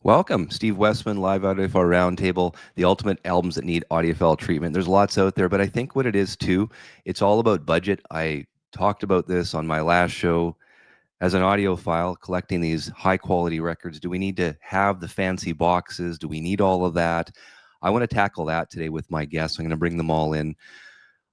Welcome, Steve Westman, live Audiophile Roundtable, the ultimate albums that need audiophile treatment. There's lots out there, but I think what it is too, it's all about budget. I talked about this on my last show. As an audiophile, collecting these high quality records, do we need to have the fancy boxes? Do we need all of that? I want to tackle that today with my guests. I'm going to bring them all in.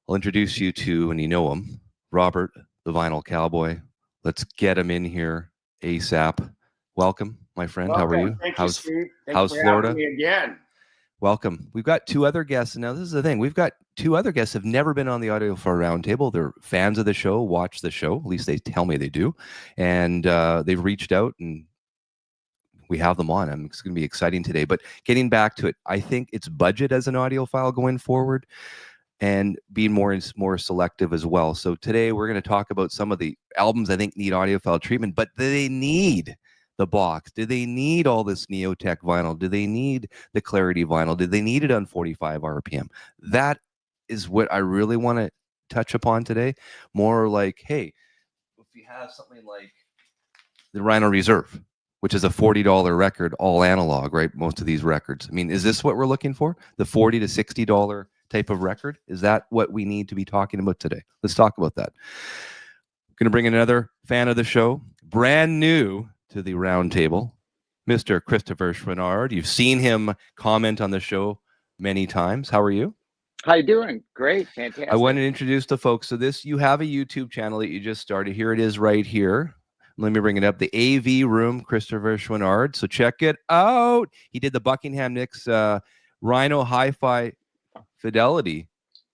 I'll introduce you to, and you know him, Robert, the Vinyl Cowboy. Let's get him in here ASAP. Welcome, my friend. How are you? Thank you, Steve. How's Florida? Having me again. Welcome. We've got two other guests. And now this is the thing. We've got two other guests who have never been on the Audiophile Roundtable. They're fans of the show, watch the show. At least they tell me they do. And they've reached out and we have them on. It's going to be exciting today. But getting back to it, I think it's budget as an audiophile going forward and being more selective as well. So today we're going to talk about some of the albums I think need audiophile treatment, but do they need the box? Do they need all this Neotech vinyl? Do they need the Clarity vinyl? Do they need it on 45 RPM? That is what I really want to touch upon today. More like, hey, if you have something like the Rhino Reserve, which is a $40 record, all analog, right? Most of these records. I mean, is this what we're looking for? The $40 to $60 type of record? Is that what we need to be talking about today? Let's talk about that. I'm going to bring in another fan of the show, brand new to the roundtable, Mr. Christopher Chouinard. You've seen him comment on the show many times. How are you? How you doing? Great, fantastic. I want to introduce the folks. So you have a YouTube channel that you just started. Here it is right here. Let me bring it up. The AV Room, Christopher Chouinard. So check it out. He did the Buckingham Nicks Rhino Hi-Fi Fidelity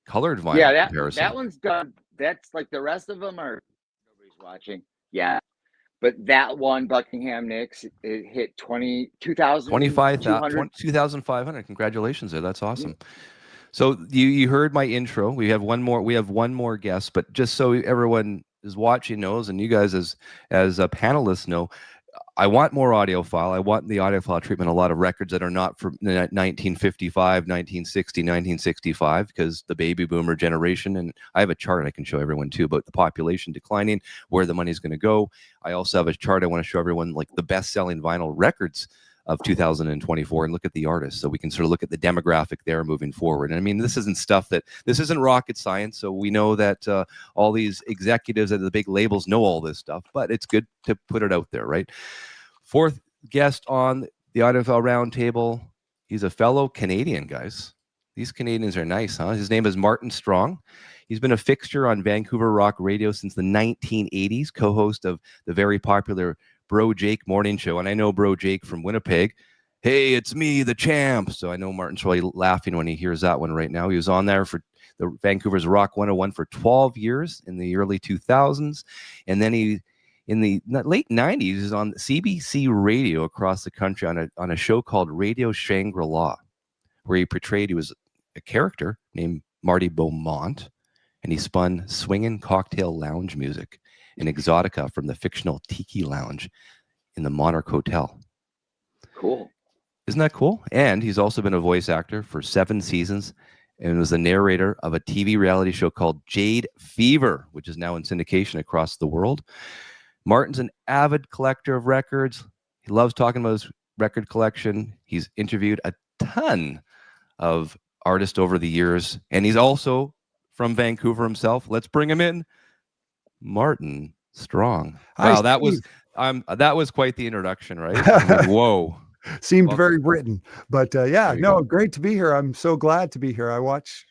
colored vinyl. Yeah, comparison. that one's done. That's like the rest of them are nobody's watching. Yeah. But that one, Buckingham Nicks, it hit 2,500. Congratulations there. That's awesome. Yeah. So you heard my intro. We have one more guest, but just so everyone is watching knows, and you guys as panelists know, I want more audiophile. I want the audiophile treatment, a lot of records that are not from 1955, 1960, 1965, because the baby boomer generation, and I have a chart I can show everyone too about the population declining, where the money's going to go. I also have a chart I want to show everyone, like the best-selling vinyl records of 2024, and look at the artists, so we can sort of look at the demographic there moving forward. And I mean, this isn't rocket science, so we know that all these executives at the big labels know all this stuff, but it's good to put it out there, right? Fourth guest on the Audiophile Roundtable, he's a fellow Canadian, guys. These Canadians are nice, huh? His name is Martin Strong. He's been a fixture on Vancouver rock radio since the 1980s, co-host of the very popular Bro Jake morning show. And I know Bro Jake from Winnipeg. Hey, it's me, the champ. So I know Martin's really laughing when he hears that one right now. He was on there for the Vancouver's Rock 101 for 12 years in the early 2000s. And then he, in the late 90s, he was on CBC radio across the country on a show called Radio Shangri-La, where he was a character named Marty Beaumont, and he spun swinging cocktail lounge music and exotica from the fictional Tiki Lounge in the Monarch Hotel. Cool. Isn't that cool? And he's also been a voice actor for 7 seasons and was the narrator of a TV reality show called Jade Fever, which is now in syndication across the world. Martin's an avid collector of records. He loves talking about his record collection. He's interviewed a ton of artists over the years, and he's also from Vancouver himself. Let's bring him in. Martin Strong. Wow, Hi, that was quite the introduction, right? I mean, whoa. Seemed very written, but yeah, no, go. Great to be here. I'm so glad to be here. I watch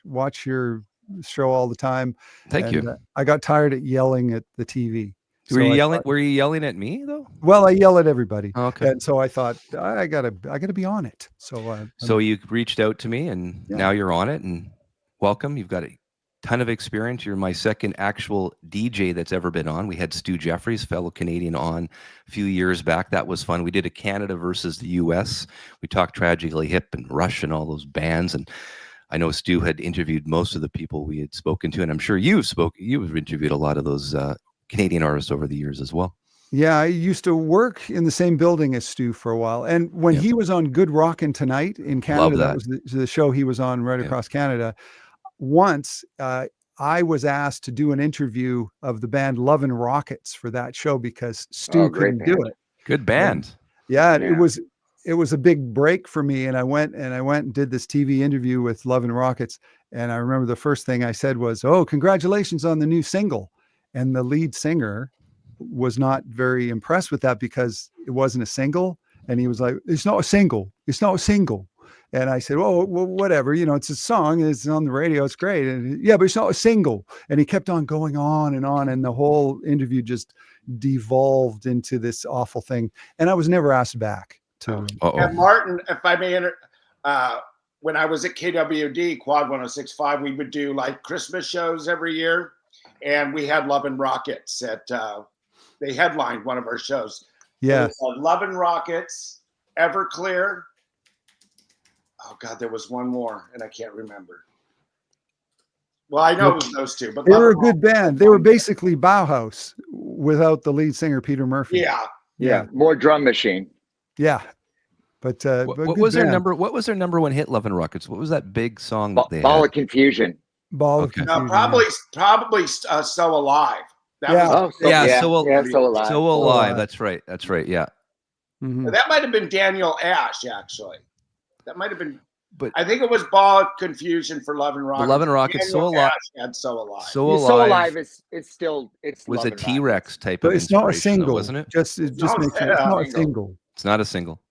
your show all the time. Thank you. I got tired of yelling at the TV. Were you yelling at me though? Well, I yell at everybody. Okay. And so I thought I gotta be on it. So you reached out to me, and now you're on it, and welcome. You've got a ton of experience. You're my second actual DJ that's ever been on. We had Stu Jeffries, fellow Canadian, on a few years back. That was fun. We did a Canada versus the US. We talked Tragically Hip and Rush and all those bands. And I know Stu had interviewed most of the people we had spoken to, and I'm sure you've interviewed a lot of those Canadian artists over the years as well. Yeah, I used to work in the same building as Stu for a while. And when he was on Good Rockin' Tonight in Canada, that was the show he was on right across Canada. Once I was asked to do an interview of the band Louvin Rockets for that show because Stu couldn't do it. Good band. And it it was a big break for me. And I went and did this TV interview with Louvin Rockets. And I remember the first thing I said was, "Oh, congratulations on the new single." And the lead singer was not very impressed with that because it wasn't a single. And he was like, "It's not a single. It's not a single." And I said, "Oh, well, whatever, it's a song. It's on the radio. It's great." And yeah, but it's not a single. And he kept on going on. And the whole interview just devolved into this awful thing. And I was never asked back to. And Martin, if I may when I was at KWD Quad 106.5, we would do like Christmas shows every year. And we had Louvin Rockets they headlined one of our shows. Yeah. Louvin Rockets, Everclear. Oh God, there was one more and I can't remember. Well, I know it was those two, but they were a good band. They were basically Bauhaus without the lead singer, Peter Murphy. Yeah. More drum machine. Yeah. But what was their number one hit, Louvin Rockets? What was that big song that they Ball had? of Confusion. Ball of Confusion. No, probably So Alive. So Alive. So Alive. That's right. Yeah. Mm-hmm. That might have been Daniel Ash, actually. That might have been. But I think it was Ball of Confusion for Louvin Rockets. Louvin Rockets, So Alive. And So Alive. So Alive is still was a T-Rex type but of it's not a inspiration, single, wasn't it? It's not a single. It's not a single.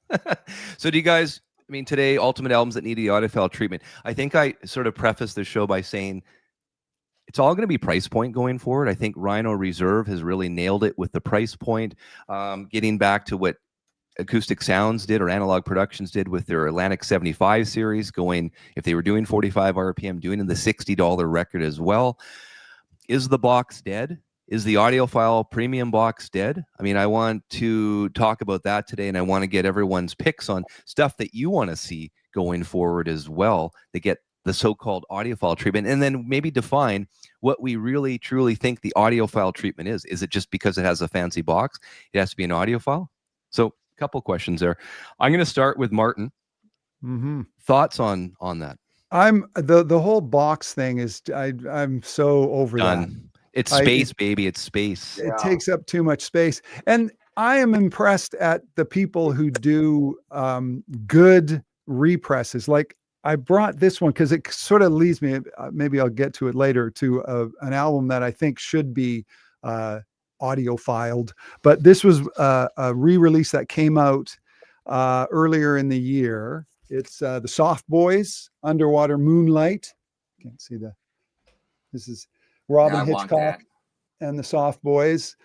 So do you guys? I mean, today, ultimate albums that need the audiophile treatment. I think I sort of prefaced the show by saying it's all going to be price point going forward. I think Rhino Reserve has really nailed it with the price point, getting back to what Acoustic Sounds did or Analog Productions did with their Atlantic 75 series, going, if they were doing 45 RPM, doing in the $60 record as well. Is the box dead? Is the audiophile premium box dead? I mean, I want to talk about that today, and I want to get everyone's picks on stuff that you want to see going forward as well to get the so-called audiophile treatment, and then maybe define what we really, truly think the audiophile treatment is. Is it just because it has a fancy box? It has to be an audiophile? So a couple questions there. I'm going to start with Martin. Mm-hmm. Thoughts on that? I'm the whole box thing is I'm so over that. It's space, baby. It's space. It takes up too much space. And I am impressed at the people who do good represses. Like I brought this one because it sort of leads me, maybe I'll get to it later, to an album that I think should be audio-filed. But this was a re-release that came out earlier in the year. It's the Soft Boys, Underwater Moonlight. Can't see this is Robin Hitchcock and the Soft Boys.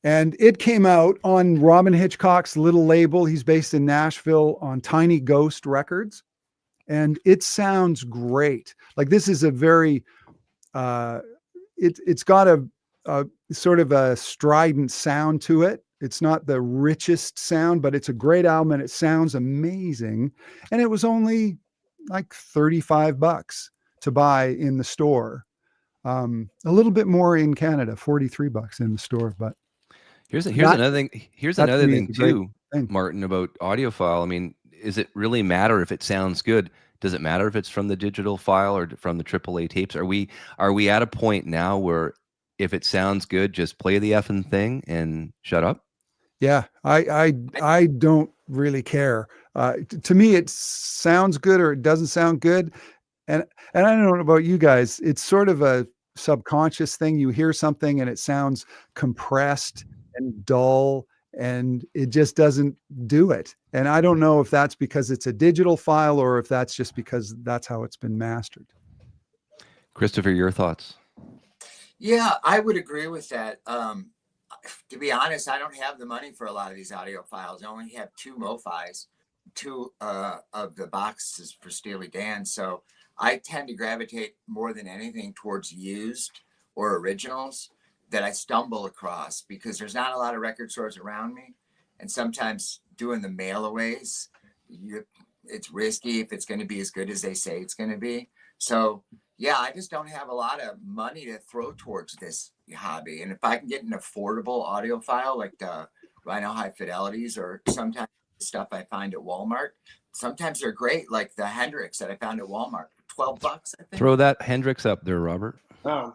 And it came out on Robin Hitchcock's little label. He's based in Nashville on Tiny Ghost Records. And it sounds great. Like this is a very, it's got a sort of a strident sound to it. It's not the richest sound, but it's a great album and it sounds amazing. And it was only like $35 to buy in the store. A little bit more in Canada, $43 in the store. But here's another thing. Here's another thing too, Martin, about audiophile. I mean, is it really matter if it sounds good? Does it matter if it's from the digital file or from the AAA tapes? Are we at a point now where if it sounds good, just play the effing thing and shut up? Yeah, I don't really care. To me, it sounds good or it doesn't sound good. And I don't know about you guys. It's sort of a subconscious thing. You hear something and it sounds compressed and dull and it just doesn't do it. And I don't know if that's because it's a digital file or if that's just because that's how it's been mastered. Christopher, your thoughts? Yeah, I would agree with that. To be honest, I don't have the money for a lot of these audio files. I only have 2 MoFis, 2 of the boxes for Steely Dan. So I tend to gravitate more than anything towards used or originals that I stumble across because there's not a lot of record stores around me. And sometimes doing the mail-aways, it's risky if it's going to be as good as they say it's going to be. So, yeah, I just don't have a lot of money to throw towards this hobby. And if I can get an affordable audiophile like the Rhino High Fidelities or sometimes the stuff I find at Walmart, sometimes they're great, like the Hendrix that I found at Walmart. $12, I think. Throw that Hendrix up there, Robert. Oh.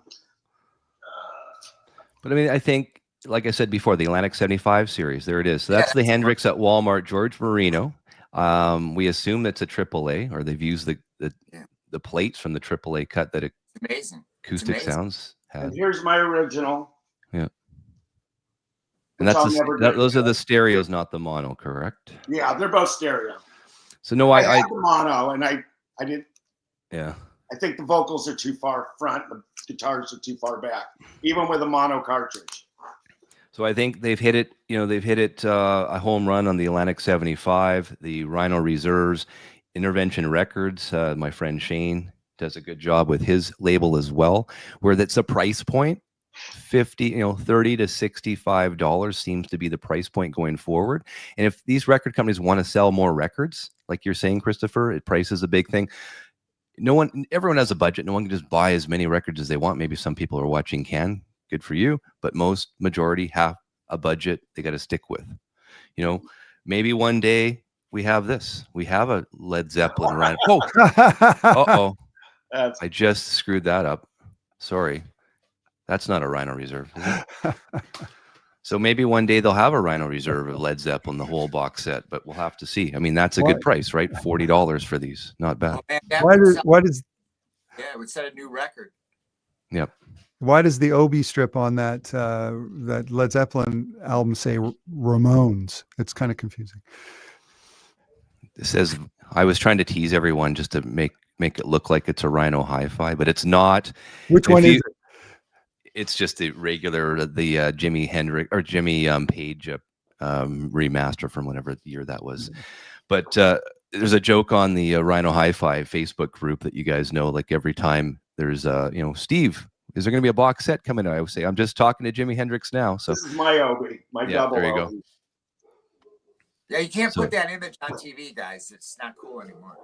But I mean, I think, like I said before, the Atlantic 75 series, there it is. So that's the Hendrix at Walmart, George Marino. We assume that's a AAA, or they've used the plates from the AAA cut that Amazing. Acoustic Sounds had. And here's my original. Yeah. And which that's I'll never get those are rid the of. stereos, not the mono, correct? Yeah, they're both stereo. So no, I had the mono, and I didn't. Yeah. I think the vocals are too far front, the guitars are too far back, even with a mono cartridge. So I think they've hit it. They've hit it a home run on the Atlantic 75, the Rhino Reserves, Intervention Records. My friend Shane does a good job with his label as well, where that's a price point. $30 to $65 seems to be the price point going forward. And if these record companies want to sell more records, like you're saying, Christopher, price is a big thing. Everyone has a budget. No one can just buy as many records as they want. Maybe some people are watching can. Good for you. But majority have a budget they got to stick with. Maybe one day we have this. We have a Led Zeppelin run. Oh, uh-oh. I just screwed that up. Sorry. That's not a Rhino Reserve, is it? So maybe one day they'll have a Rhino Reserve of Led Zeppelin, the whole box set, but we'll have to see. I mean, that's a good price, right? $40 for these. Not bad. Oh, man, yeah, it would set a new record. Yep. Why does the Obi strip on that Led Zeppelin album say Ramones? It's kind of confusing. It says, I was trying to tease everyone just to make it look like it's a Rhino hi-fi, but it's not. Which one is it? It's just the regular, the Jimi Hendrix or Jimmy Page remaster from whatever year that was. But there's a joke on the Rhino Hi-Fi Facebook group that you guys know. Like every time there's Steve, is there going to be a box set coming out? I would say, I'm just talking to Jimi Hendrix now. So this is my Obi, my double. There you Obi. go. Yeah, you can't put that image on TV, guys. It's not cool anymore.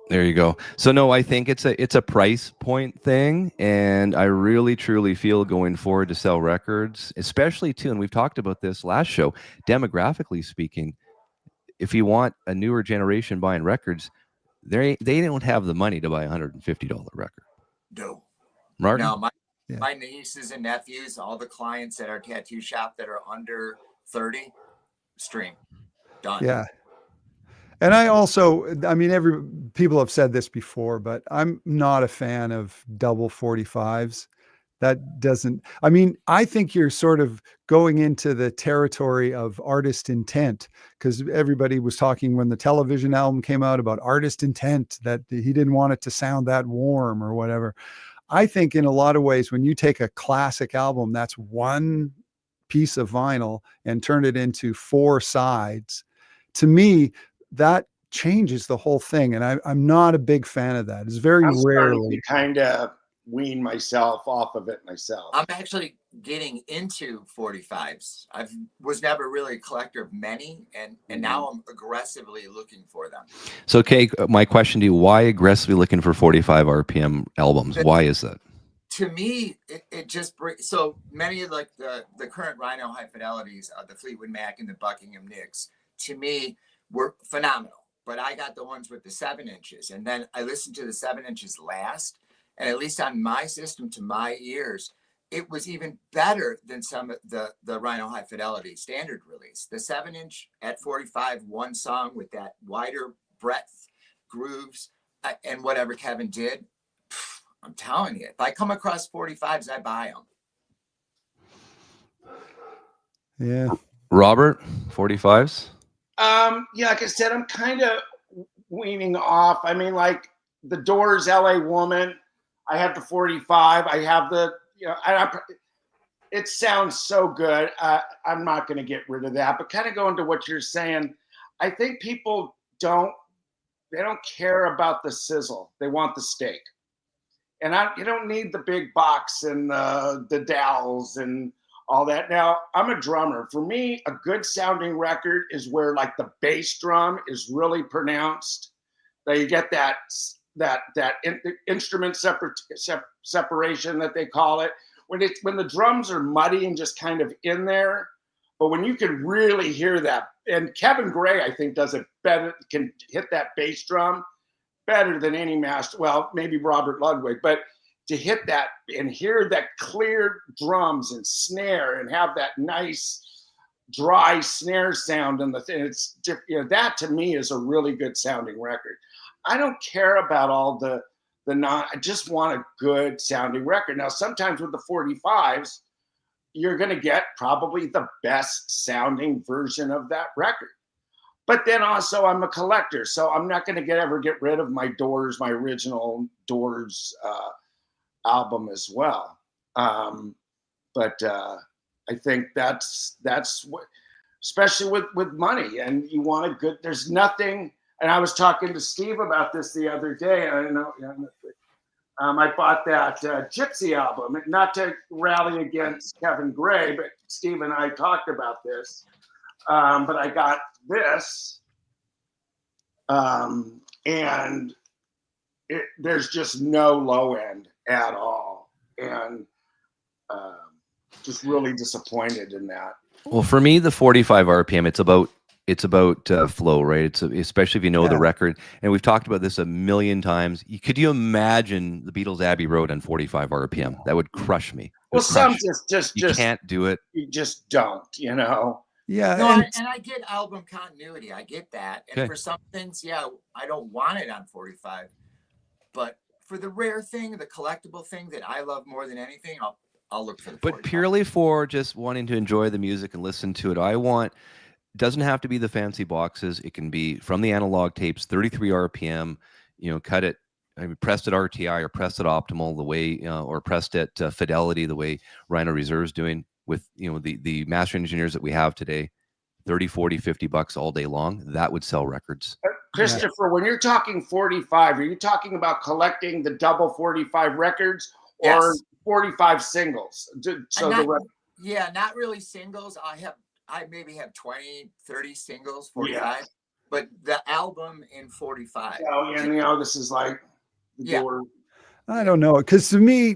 There you go. So no, I think it's a price point thing, and I really truly feel going forward to sell records, especially too, and we've talked about this last show, demographically speaking, if you want a newer generation buying records, they don't have the money to buy a $150 record. No. Martin? No, my nieces and nephews, all the clients at our tattoo shop that are under 30, stream. Done. Yeah. And I also, people have said this before, but I'm not a fan of double 45s. That doesn't, I think you're sort of going into the territory of artist intent, because everybody was talking when the Television album came out about artist intent, that he didn't want it to sound that warm or whatever. I think in a lot of ways, when you take a classic album, that's one piece of vinyl and turn it into 4 sides, to me, that changes the whole thing. And I'm not a big fan of that. It's very rarely kind of wean myself off of it myself. I'm actually getting into 45s. I was never really a collector of many, and now I'm aggressively looking for them. So, Kay, my question to you, why aggressively looking for 45 RPM albums? Why is that? To me, it just brings, so many of like the current Rhino High Fidelities, the Fleetwood Mac and the Buckingham Nicks, to me, were phenomenal. But I got the ones with the 7 inches, and then I listened to the 7 inches last, and at least on my system, to my ears, it was even better than some of the Rhino High Fidelity standard release. The 7 inch at 45, one song with that wider breadth, grooves, and whatever Kevin did, I'm telling you, if I come across 45s, I buy them. Yeah. Robert, 45s? Yeah, like I said, I'm kind of weaning off. Like the Doors, LA Woman, I have the 45. I have the, it sounds so good. I'm not going to get rid of that. But kind of going to what you're saying, I think people don't care about the sizzle. They want the steak. And you don't need the big box and the dowels and all that. Now, I'm a drummer. For me, a good sounding record is where like the bass drum is really pronounced. That you get that instrument separation that they call it. When the drums are muddy and just kind of in there, but when you can really hear that, and Kevin Gray, I think, does it better, can hit that bass drum better than any master. Well, maybe Robert Ludwig, but to hit that and hear that clear drums and snare and have that nice dry snare sound and the thing. It's, you know, that to me is a really good sounding record. I don't care about all the non, I just want a good sounding record. Now, sometimes with the 45s, you're going to get probably the best sounding version of that record. But then also I'm a collector, so I'm not going to ever get rid of my Doors, my original Doors album as well. But I think that's what, especially with money, and you want a good. There's nothing. And I was talking to Steve about this the other day. I know. I bought that Gypsy album, not to rally against Kevin Gray, but Steve and I talked about this. But I got this, and there's just no low end at all, and just really disappointed in that. Well, for me, the 45 RPM, it's about flow, right? It's especially if you know the record, and we've talked about this a million times. Could you imagine the Beatles' Abbey Road on 45 RPM? That would crush me. Well, some just you can't do it. You just don't, you know. Yeah, no, and I get album continuity. I get that, and for some things, I don't want it on 45, but for the rare thing, the collectible thing that I love more than anything, I'll look for the 45. But purely for just wanting to enjoy the music and listen to it, doesn't have to be the fancy boxes. It can be from the analog tapes, 33 RPM, you know, cut it, pressed at RTI or pressed at optimal the way, or pressed at fidelity the way Rhino Reserve's doing with, you know, the master engineers that we have today, 30, 40, 50 bucks all day long. That would sell records. Christopher, when you're talking 45, are you talking about collecting the double 45 records or 45 singles? Not really singles. I maybe have 20, 30 singles, 45, but the album in 45. Oh, yeah, you know, this is like I don't know, because to me,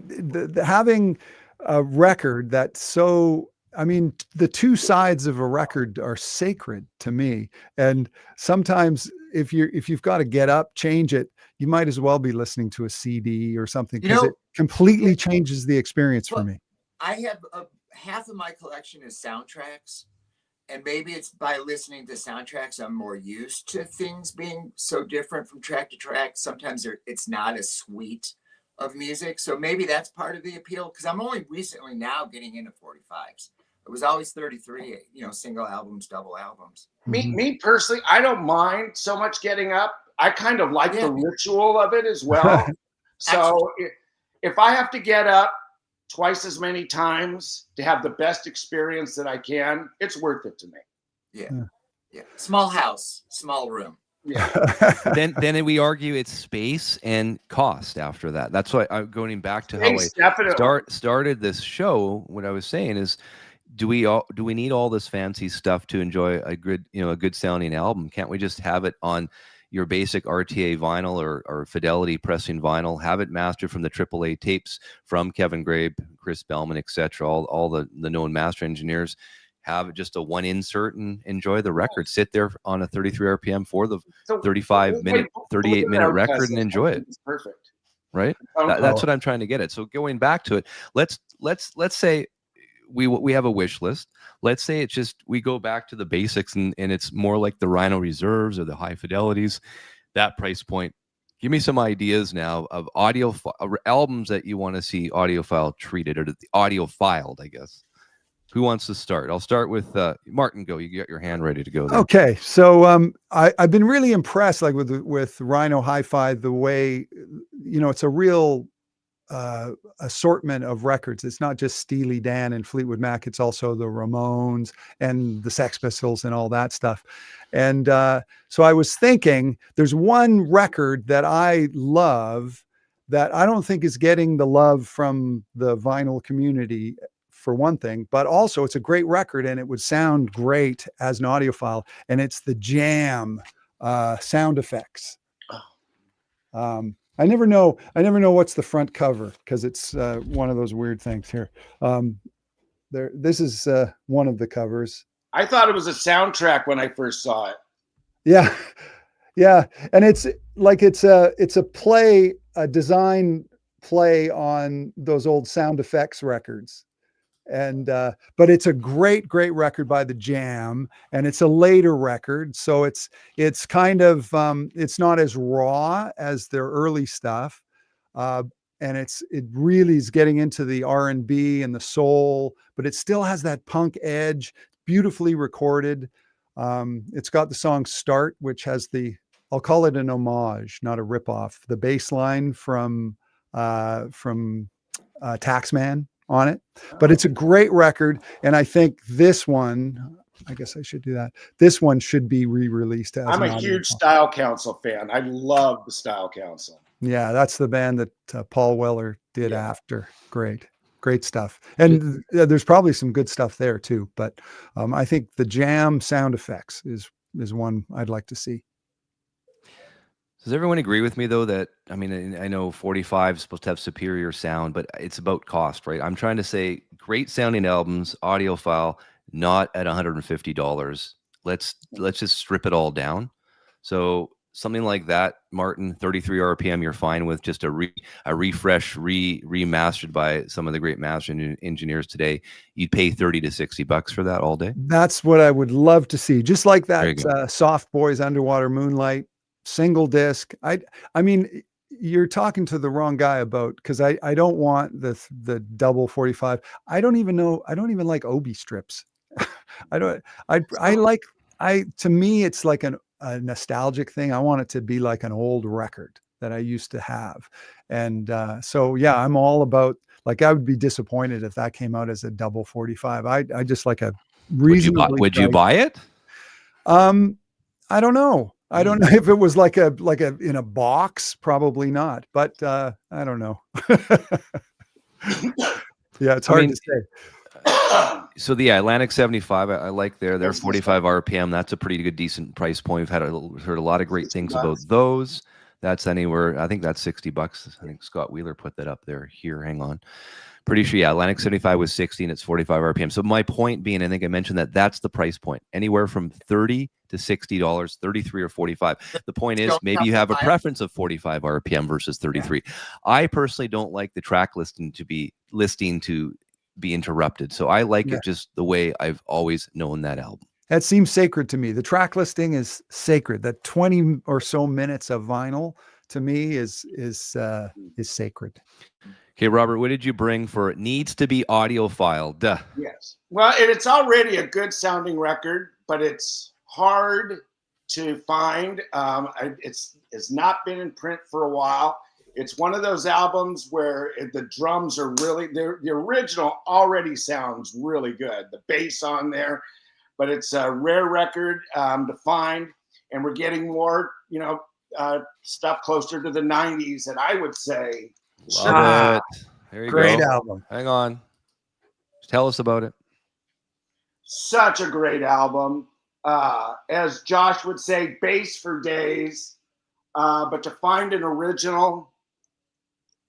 having a record that's so, I mean, the two sides of a record are sacred to me, and sometimes if you've got to get up, change it, you might as well be listening to a CD or something, because it completely changes the experience for me. I have half of my collection is soundtracks. And maybe it's by listening to soundtracks, I'm more used to things being so different from track to track. Sometimes it's not a suite of music. So maybe that's part of the appeal, because I'm only recently now getting into 45s. It was always 33, you know, single albums, double albums. Me personally, I don't mind so much getting up. I kind of like the ritual of it as well. So if I have to get up twice as many times to have the best experience that I can, it's worth it to me. Yeah. Small house, small room. Yeah. then we argue it's space and cost after that. That's why I'm going back to how I started this show. What I was saying is, do we need all this fancy stuff to enjoy a good sounding album? Can't we just have it on your basic RTA vinyl or Fidelity pressing vinyl, have it mastered from the AAA tapes from Kevin Gray, Chris Bellman, etc., all the known master engineers, have just a one insert and enjoy the record. Sit there on a 33 RPM for the 35-minute, 38-minute record and enjoy it. It's perfect. Right? That's what I'm trying to get at. So going back to it, let's say we have a wish list. Let's say it's just, we go back to the basics and it's more like the Rhino Reserves or the high fidelities, that price point. Give me some ideas now of albums that you want to see audiophile treated, or the audiopiled, I guess. Who wants to start? I'll start with Martin. Go. You got your hand ready to go there. Okay. So I've been really impressed, like with Rhino Hi-Fi, the way, you know, it's a real assortment of records. It's not just Steely Dan and Fleetwood Mac. It's also the Ramones and the Sex Pistols and all that stuff. And so I was thinking, there's one record that I love that I don't think is getting the love from the vinyl community, for one thing, but also it's a great record and it would sound great as an audiophile. And it's the Jam sound effects. I never know what's the front cover, because it's one of those weird things here. This is one of the covers. I thought it was a soundtrack when I first saw it. Yeah. And it's like, it's a design play on those old sound effects records. And but it's a great record by the Jam, and it's a later record, so it's kind of it's not as raw as their early stuff, and it really is getting into the R&B and the soul, but it still has that punk edge, beautifully recorded. It's got the song Start, which has I'll call it an homage, not a ripoff, the bass line from Taxman on it. But it's a great record, and I think this one, I guess I should do that. This one should be re-released. I'm a huge Style Council fan. I love the Style Council. Yeah, that's the band that Paul Weller did after. Great stuff. And there's probably some good stuff there too. But I think the Jam sound effects is one I'd like to see. Does everyone agree with me though that, I mean, I know 45 is supposed to have superior sound, but it's about cost, right? I'm trying to say great sounding albums, audiophile, not at $150. Let's just strip it all down. So something like that, Martin, 33 RPM, you're fine with, just a refresh, remastered by some of the great mastering engineers today. You'd pay $30 to $60 for that all day. That's what I would love to see. Just like that Soft Boys Underwater Moonlight single disc. I mean, you're talking to the wrong guy about, because I don't want the double 45. I don't even like Obi strips. To me, it's like a nostalgic thing. I want it to be like an old record that I used to have. And so, yeah, I'm all about, like, I would be disappointed if that came out as a double 45. I just like a reasonably. Would you buy it? I don't know. I don't know if it was like a in a box, probably not, but I don't know. Yeah, it's hard to say. So the Atlantic 75, I like they're 45 RPM. That's a pretty good, decent price point. We've heard a lot of great things about those. That's anywhere, I think that's $60. I think Scott Wheeler put that up there. Here, hang on. Pretty sure, yeah, Atlantic 75 was 60 and it's 45 RPM. So my point being, I think I mentioned that's the price point. Anywhere from $30 to $60, 33 or 45. The point is, maybe you have a preference of 45 RPM versus 33. I personally don't like the track listing to be interrupted. So I like it just the way I've always known that album. That seems sacred to me. The track listing is sacred. That 20 or so minutes of vinyl to me is sacred. Okay, Robert, what did you bring for It Needs to Be Audiophile? Duh. Yes. Well, it's already a good sounding record, but it's hard to find. It's not been in print for a while. It's one of those albums where the drums are really, the original already sounds really good. The bass on there, but it's a rare record to find, and we're getting more, stuff closer to the 90s. And I would say, love it. There you great go. Album. Hang on. Tell us about it. Such a great album. As Josh would say, bass for days. But to find an original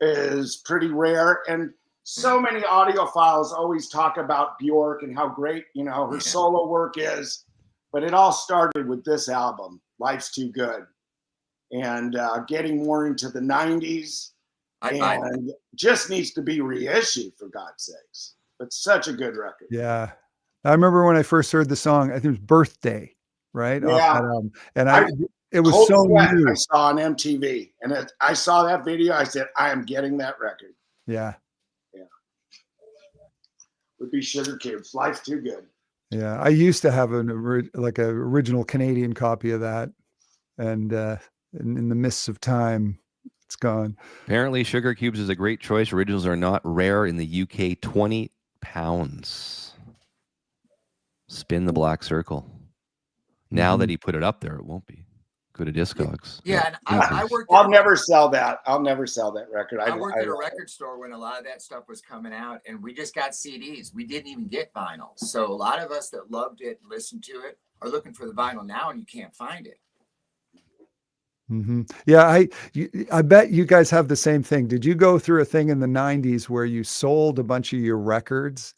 is pretty rare. And so many audiophiles always talk about Bjork and how great, her solo work is. But it all started with this album, Life's Too Good. And getting more into the 90s. And just needs to be reissued, for God's sakes. But such a good record. Yeah. I remember when I first heard the song, I think it was Birthday, right? Yeah. And it was so new. I saw on MTV, and I saw that video. I said, I am getting that record. Yeah. Yeah. Would be Sugarcubes. Life's Too Good. Yeah. I used to have an original Canadian copy of that. And in the mists of time, it's gone. Apparently, Sugarcubes is a great choice. Originals are not rare in the UK. 20 pounds. Spin the black circle. Now that he put it up there, it won't be. Go to Discogs. Yeah, and I worked. I'll never sell that. I'll never sell that record. I worked at a record store when a lot of that stuff was coming out, and we just got CDs. We didn't even get vinyl. So a lot of us that loved it, listened to it, are looking for the vinyl now, and you can't find it. Mm-hmm. Yeah, I bet you guys have the same thing. Did you go through a thing in the 90s where you sold a bunch of your records?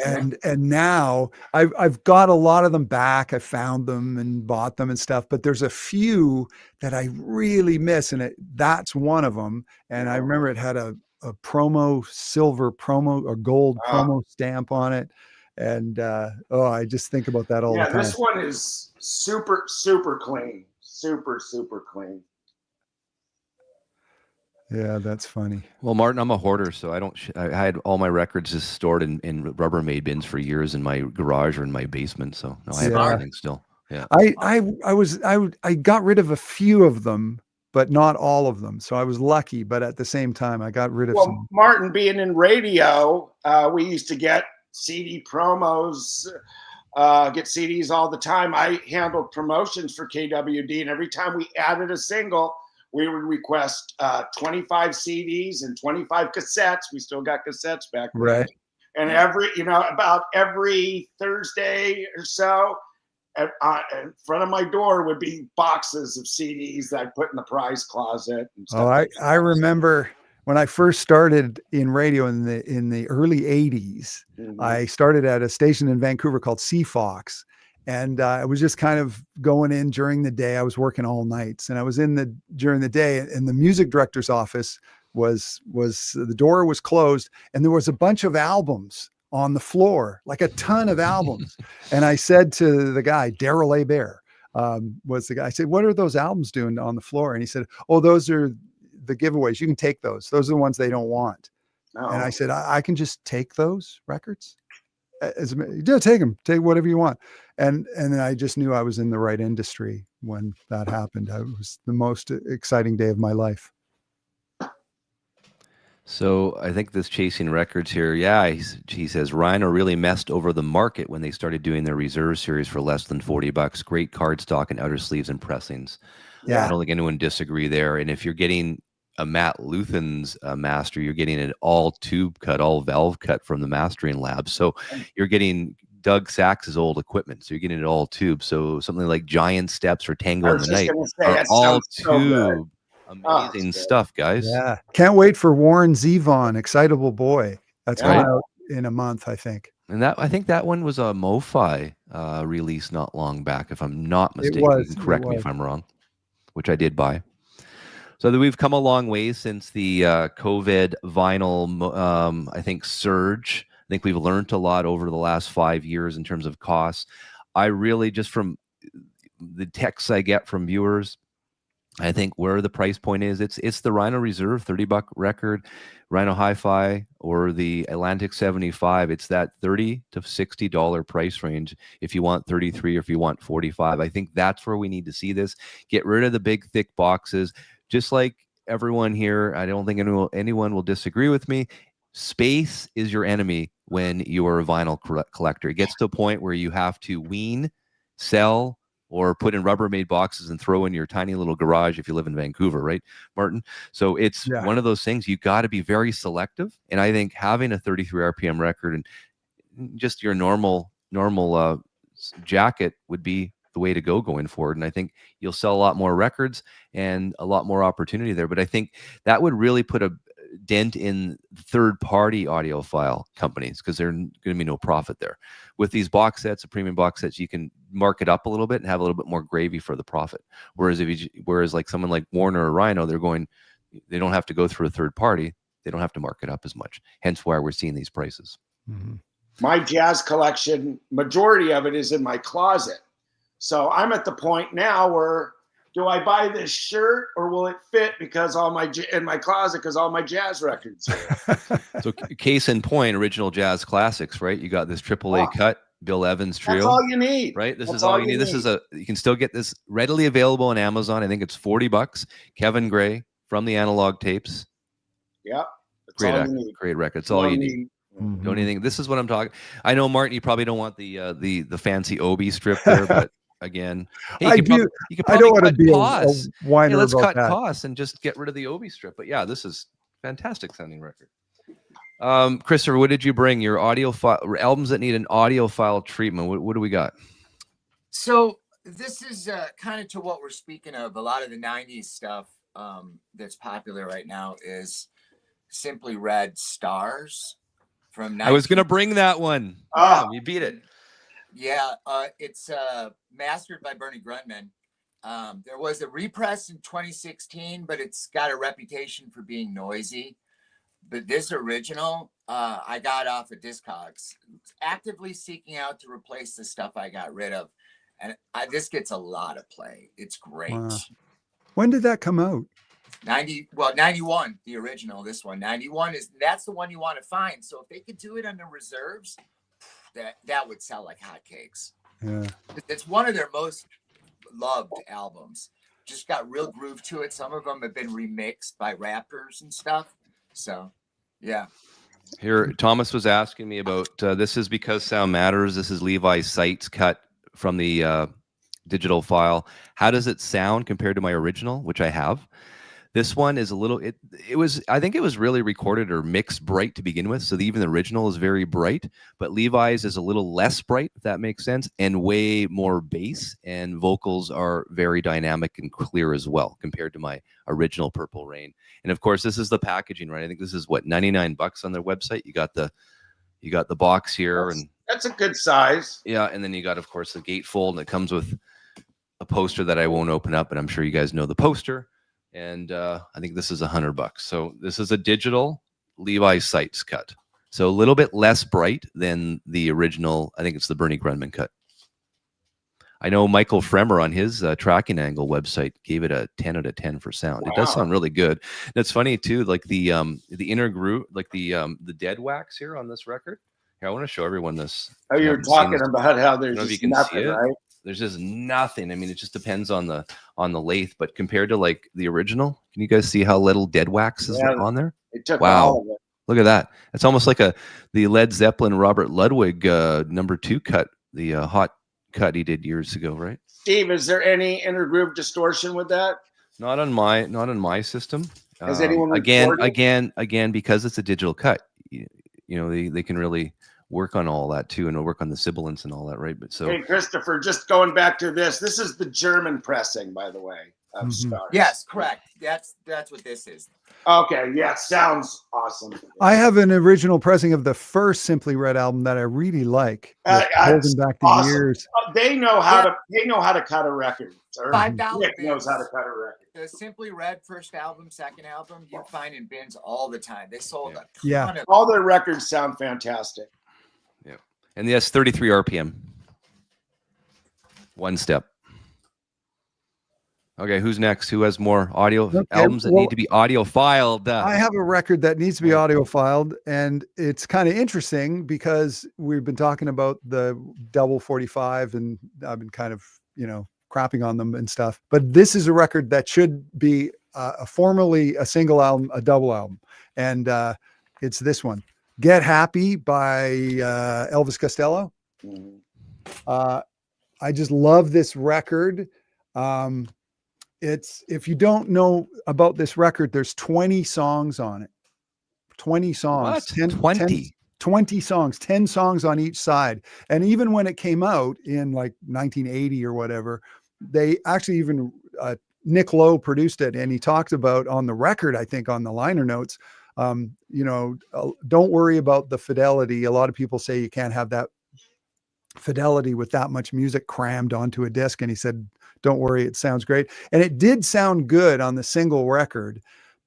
And now I've got a lot of them back. I found them and bought them and stuff, but there's a few that I really miss, and that's one of them. And I remember it had a promo silver promo or gold Ah. promo stamp on it. And I just think about that all the Yeah, time. this one is super, super clean. Super, super clean. Yeah, that's funny. Well, Martin, I'm a hoarder, so I don't. I had all my records just stored in Rubbermaid bins for years in my garage or in my basement. So no, I have everything still. Yeah. I got rid of a few of them, but not all of them. So I was lucky, but at the same time, I got rid of some. Well, Martin, being in radio, we used to get CD promos, get CDs all the time. I handled promotions for KWD, and every time we added a single, we would request 25 CDs and 25 cassettes. We still got cassettes back then. Right. And about every Thursday or so, in front of my door would be boxes of CDs that I put in the prize closet. And stuff I remember when I first started in radio in the early 80s. Mm-hmm. I started at a station in Vancouver called Fox. And I was just kind of going in during the day. I was working all nights, and I was during the day, and the music director's office was the door was closed, and there was a bunch of albums on the floor, like a ton of albums. And I said to the guy, Daryl Bear, was the guy. I said, "What are those albums doing on the floor?" And he said, "Oh, those are the giveaways. You can take those. Those are the ones they don't want." Oh. And I said, I can just take those records. Take them, take whatever you want. And then I just knew I was in the right industry when that happened. It was the most exciting day of my life. So I think this Chasing Records here, he says Rhino really messed over the market when they started doing their reserve series for less than $40. Great cardstock and outer sleeves and pressings. Yeah, I don't think anyone disagree there. And if you're getting a Matt Luthen's master, you're getting an all tube cut, all valve cut from the mastering lab. So you're getting Doug Sax's old equipment. So you're getting it all tube. So something like Giant Steps or Tango in the Night are all tube. Amazing stuff, guys. Yeah. Can't wait for Warren Zevon, Excitable Boy. That's coming out in a month, I think. And I think that one was a MoFi release not long back, if I'm not mistaken. It was, you can correct me if I'm wrong, which I did buy. So that we've come a long way since the COVID vinyl, I think, surge. I think we've learned a lot over the last 5 years in terms of costs. I really, just from the texts I get from viewers, I think where the price point is, it's the Rhino Reserve $30 record, Rhino Hi-Fi, or the Atlantic 75. It's that $30 to $60 price range if you want 33 or if you want 45. I think that's where we need to see this. Get rid of the big, thick boxes. Just like everyone here, I don't think anyone will disagree with me. Space is your enemy when you're a vinyl collector. It gets to a point where you have to wean, sell, or put in Rubbermaid boxes and throw in your tiny little garage if you live in Vancouver, right, Martin? So it's one of those things you got to be very selective. And I think having a 33 RPM record and just your normal jacket would be the way to go going forward. And I think you'll sell a lot more records and a lot more opportunity there. But I think that would really put a dent in third-party audiophile companies, because there's going to be no profit there. With these box sets, the premium box sets, you can mark it up a little bit and have a little bit more gravy for the profit. Whereas like someone like Warner or Rhino, they don't have to go through a third party. They don't have to mark it up as much. Hence why we're seeing these prices. Mm-hmm. My jazz collection, majority of it is in my closet. So I'm at the point now where, do I buy this shirt or will it fit in my closet because all my jazz records are. So case in point, original jazz classics, right? You got this AAA cut, Bill Evans trio. That's all you need. Right? This is all you need. You can still get this readily available on Amazon. I think it's $40. Kevin Gray from the Analog Tapes. Yep. Great record. It's all you need. Mm-hmm. Don't anything. This is what I'm talking. I know, Martin, you probably don't want the fancy Obi strip there, but again, hey, I don't want to be a whiner let's about cut that. costs and just get rid of the Obi strip. But yeah, this is fantastic sounding record. Christopher, what did you bring? Your audiophile albums that need an audiophile treatment. What do we got? So this is kind of to what we're speaking of. A lot of the 90s stuff that's popular right now is Simply Red Stars from I was going to bring that one. You beat it. Yeah, it's mastered by Bernie Grundman. There was a repress in 2016, but it's got a reputation for being noisy. But this original, I got off of Discogs, actively seeking out to replace the stuff I got rid of. And this gets a lot of play. It's great. Wow. When did that come out? 91, the original. This one, 91 that's the one you want to find. So if they could do it on the reserves, that would sell like hotcakes. Yeah, it's one of their most loved albums. Just got real groove to it. Some of them have been remixed by rappers and stuff. So, yeah. Here, Thomas was asking me about this is Because Sound Matters. This is Levi Seitz cut from the digital file. How does it sound compared to my original, which I have? This one is a little, I think it was really recorded or mixed bright to begin with. So even the original is very bright, but Levi's is a little less bright, if that makes sense, and way more bass, and vocals are very dynamic and clear as well compared to my original Purple Rain. And of course, this is the packaging, right? I think this is what, $99 on their website. You got the box here, and that's a good size. Yeah, and then you got, of course, the gatefold, and it comes with a poster that I won't open up, but I'm sure you guys know the poster. And I think this is $100. So this is a digital Levi Seitz cut. So a little bit less bright than the original. I think it's the Bernie Grundman cut. I know Michael Fremer on his Tracking Angle website gave it a 10 out of 10 for sound. Wow. It does sound really good. That's funny too. Like the inner groove, like the dead wax here on this record. Here, I want to show everyone this. Oh, you were talking about how there's just nothing, right? There's just nothing. I mean, it just depends on the lathe, but compared to like the original, can you guys see how little dead wax is on there? It took all of it. Look at that. It's almost like the Led Zeppelin Robert Ludwig #2 cut, the hot cut he did years ago, right? Steve, is there any inner groove distortion with that? Not on my system. Has anyone again because it's a digital cut, you know, they can really work on all that too, and work on the sibilance and all that, right? But so, hey, Christopher, just going back to this is the German pressing, by the way, of Stars. Yes, correct. That's what this is. Okay, yeah, sounds awesome. I have an original pressing of the first Simply Red album that I really like. Holding back the awesome. Years. They know how to cut a record. $5 Nick knows how to cut a record. The Simply Red first album, second album, you find in bins all the time. They sold a ton of. All their records sound fantastic. Yeah, and yes, 33 RPM. One step. Okay, who's next? Who has more audio albums that need to be audio filed? I have a record that needs to be audio filed, and it's kind of interesting because we've been talking about the double 45, and I've been kind of, crapping on them and stuff. But this is a record that should be formerly a single album, a double album, and it's this one, "Get Happy" by Elvis Costello. I just love this record. If you don't know about this record, there's 20 songs on it. 20 songs. What? 20 songs, 10 songs on each side. And even when it came out in like 1980 or whatever, they actually even Nick Lowe produced it, and he talked about on the record, I think on the liner notes, don't worry about the fidelity. A lot of people say you can't have that fidelity with that much music crammed onto a disc, and he said, don't worry, it sounds great. And it did sound good on the single record,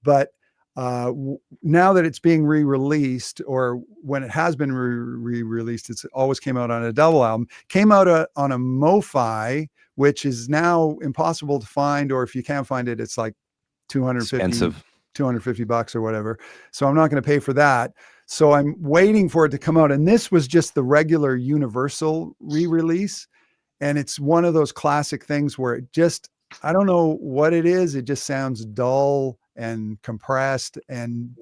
but now that it's being re-released, or when it has been re-released, it's always came out on a double album, came out on a MoFi, which is now impossible to find, or if you can't find it, it's like $250 or whatever. So I'm not going to pay for that. So I'm waiting for it to come out. And this was just the regular Universal re-release. And it's one of those classic things where it just, I don't know what it is. It just sounds dull and compressed. And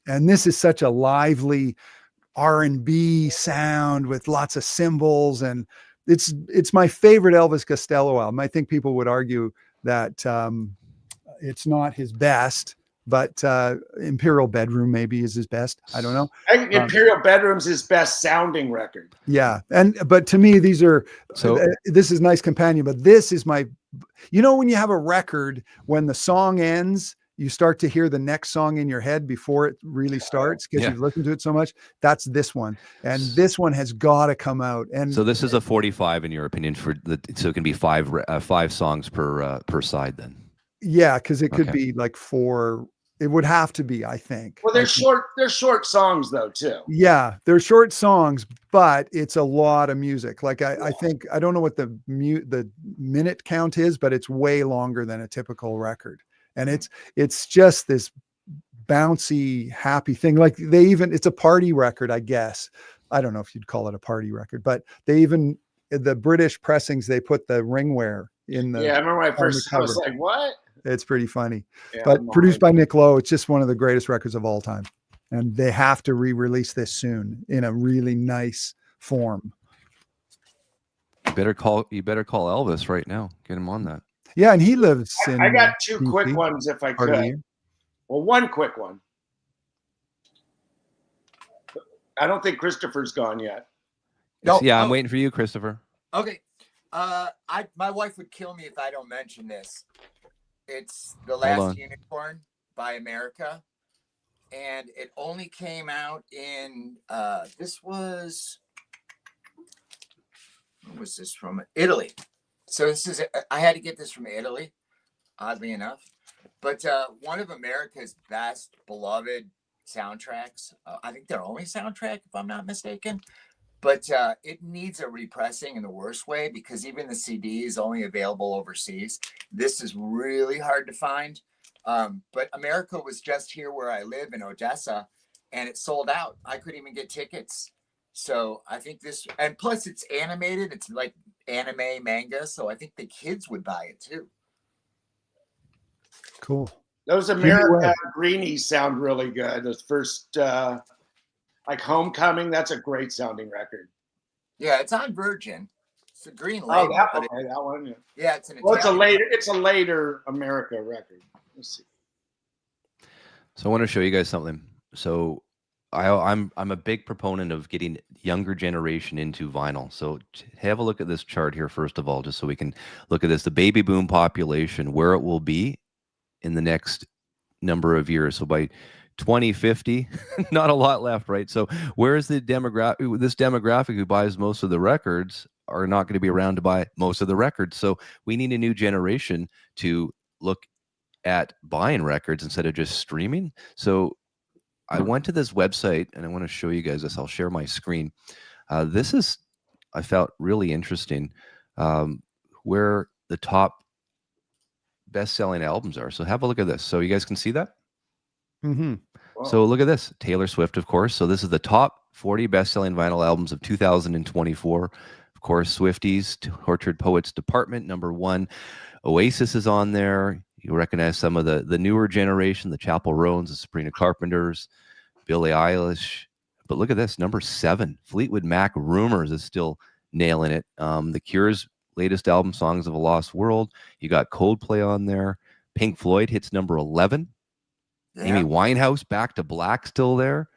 this is such a lively R&B sound with lots of cymbals. And it's my favorite Elvis Costello album. I think people would argue that it's not his best, but Imperial Bedroom maybe is his best. I don't know. I think Imperial Bedroom's his best sounding record. Yeah. But to me, this is Nice Companion, but this is my, when you have a record, when the song ends, you start to hear the next song in your head before it really starts because you've listened to it so much. That's this one. And this one has got to come out. And so this is a 45 in your opinion so it can be five songs per side then. Yeah. Cause it could be like 4 It would have to be, I think. Well, they're short songs though too. Yeah, they're short songs, but it's a lot of music. Like I think, I don't know what the minute count is, but it's way longer than a typical record. And it's just this bouncy, happy thing. Like it's a party record, I guess. I don't know if you'd call it a party record, but the British pressings, they put the ringwear in the. Yeah, I remember when I was like, what? It's pretty funny. Yeah, but produced by Nick Lowe, it's just one of the greatest records of all time. And they have to re-release this soon in a really nice form. You better call Elvis right now. Get him on that. Yeah, and he lives in. I got two quick ones if I could. Well, one quick one. I don't think Christopher's gone yet. No, yeah, I'm waiting for you, Christopher. Okay. My wife would kill me if I don't mention this. It's The Last Unicorn by America. And it only came out in where was this from? Italy. So I had to get this from Italy, oddly enough. But one of America's best beloved soundtracks. I think their only soundtrack, if I'm not mistaken. But it needs a repressing in the worst way, because even the CD is only available overseas. This is really hard to find. But America was just here where I live in Odessa, and it sold out. I couldn't even get tickets. So I think this, and plus it's animated. It's like anime manga. So I think the kids would buy it too. Cool. Those America Greenies sound really good. Those first, like Homecoming, that's a great sounding record. Yeah, it's on Virgin. It's a green label. Oh, that one. Yeah, it's an. Well, it's a later America record. Let's see. So I want to show you guys something. So I'm a big proponent of getting younger generation into vinyl. So have a look at this chart here first of all, just so we can look at this. The baby boom population, where it will be in the next number of years. So by 2050, not a lot left, right? So where is the demographic? This demographic who buys most of the records are not going to be around to buy most of the records. So we need a new generation to look at buying records instead of just streaming. So I went to this website and I want to show you guys this. I'll share my screen. This is, I felt really interesting, where the top best-selling albums are. So have a look at this. So you guys can see that? Mm-hmm. Wow. So look at this. Taylor Swift, of course. So this is the top 40 best-selling vinyl albums of 2024. Of course, Swifties, Tortured Poets Department, #1. Oasis is on there. You recognize some of the newer generation, the Chapel Roans, the Sabrina Carpenters, Billie Eilish. But look at this, #7. Fleetwood Mac, Rumors is still nailing it. The Cure's latest album, Songs of a Lost World. You got Coldplay on there. Pink Floyd hits #11. Yeah. Amy Winehouse, Back to Black, still there.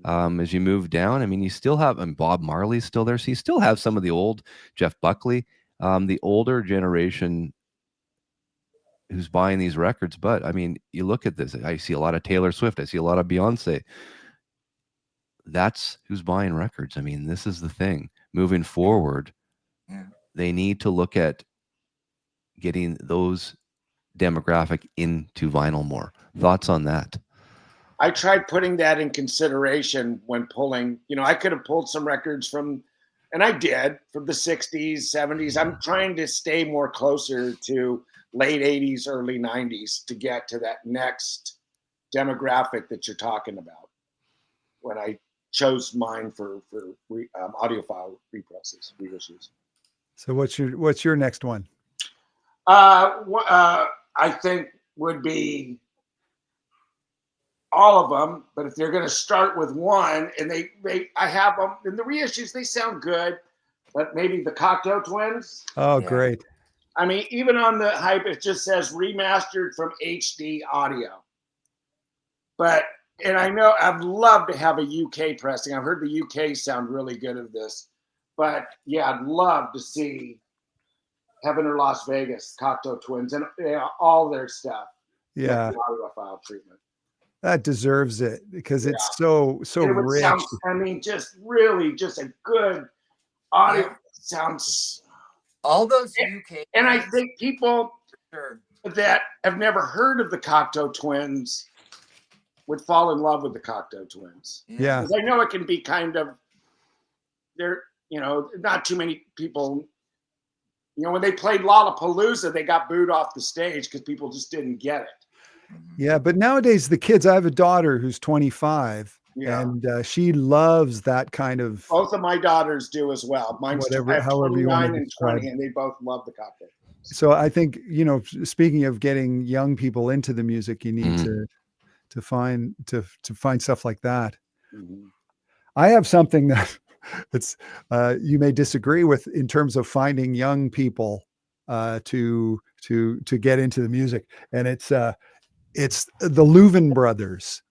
As you move down, I mean, you still have, and Bob Marley's still there. So you still have some of the old, Jeff Buckley, the older generation who's buying these records. But I mean, you look at this, I see a lot of Taylor Swift. I see a lot of Beyonce. That's who's buying records. I mean, this is the thing. Moving forward, they need to look at getting those demographic into vinyl more. Thoughts on that? I tried putting that in consideration when pulling, I could have pulled some records from, and I did, from the 60s, 70s. I'm trying to stay more closer to late 80s, early 90s to get to that next demographic that you're talking about when I chose mine for audiophile represses, reissues. So what's your next one? I think would be all of them, but if they're going to start with one, and I have them in the reissues, they sound good, but maybe the Cocteau twins. Oh, yeah. Great. I mean, even on the hype, it just says remastered from HD audio. And I know I'd love to have a UK pressing. I've heard the UK sound really good of this, but yeah, I'd love to see Heaven or Las Vegas, Cocteau twins, and all their stuff. Yeah. Audiophile treatment. That deserves it because it's so rich. I mean, just really just a good audio sounds. All those UK. And I think people that have never heard of the Cocteau twins would fall in love with the Cocteau twins. Yeah. Because I know it can be kind of, there, you know, not too many people, you know, when they played Lollapalooza, they got booed off the stage because people just didn't get it. Yeah, but nowadays the kids, I have a daughter who's 25, Yeah. and she loves that kind of. Both of my daughters do as well. Mine's Whatever- I have however you wanna 29 and describe 20, and they both love the Cocteau. So I think, you know, speaking of getting young people into the music, you need to find stuff like that. Mm-hmm. I have something that it's you may disagree with in terms of finding young people to get into the music, and it's the Louvin brothers.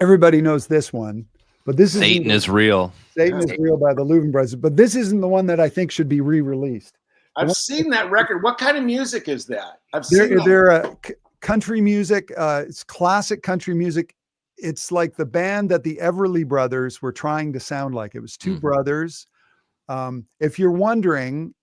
Everybody knows this one, but this is Satan is real. Satan is Real by the Louvin brothers, but this isn't the one that I think should be re-released. I've seen that record. What kind of music is that? I've seen They're country music. It's classic country music. It's like the band that the Everly Brothers were trying to sound like. It was two brothers. If you're wondering,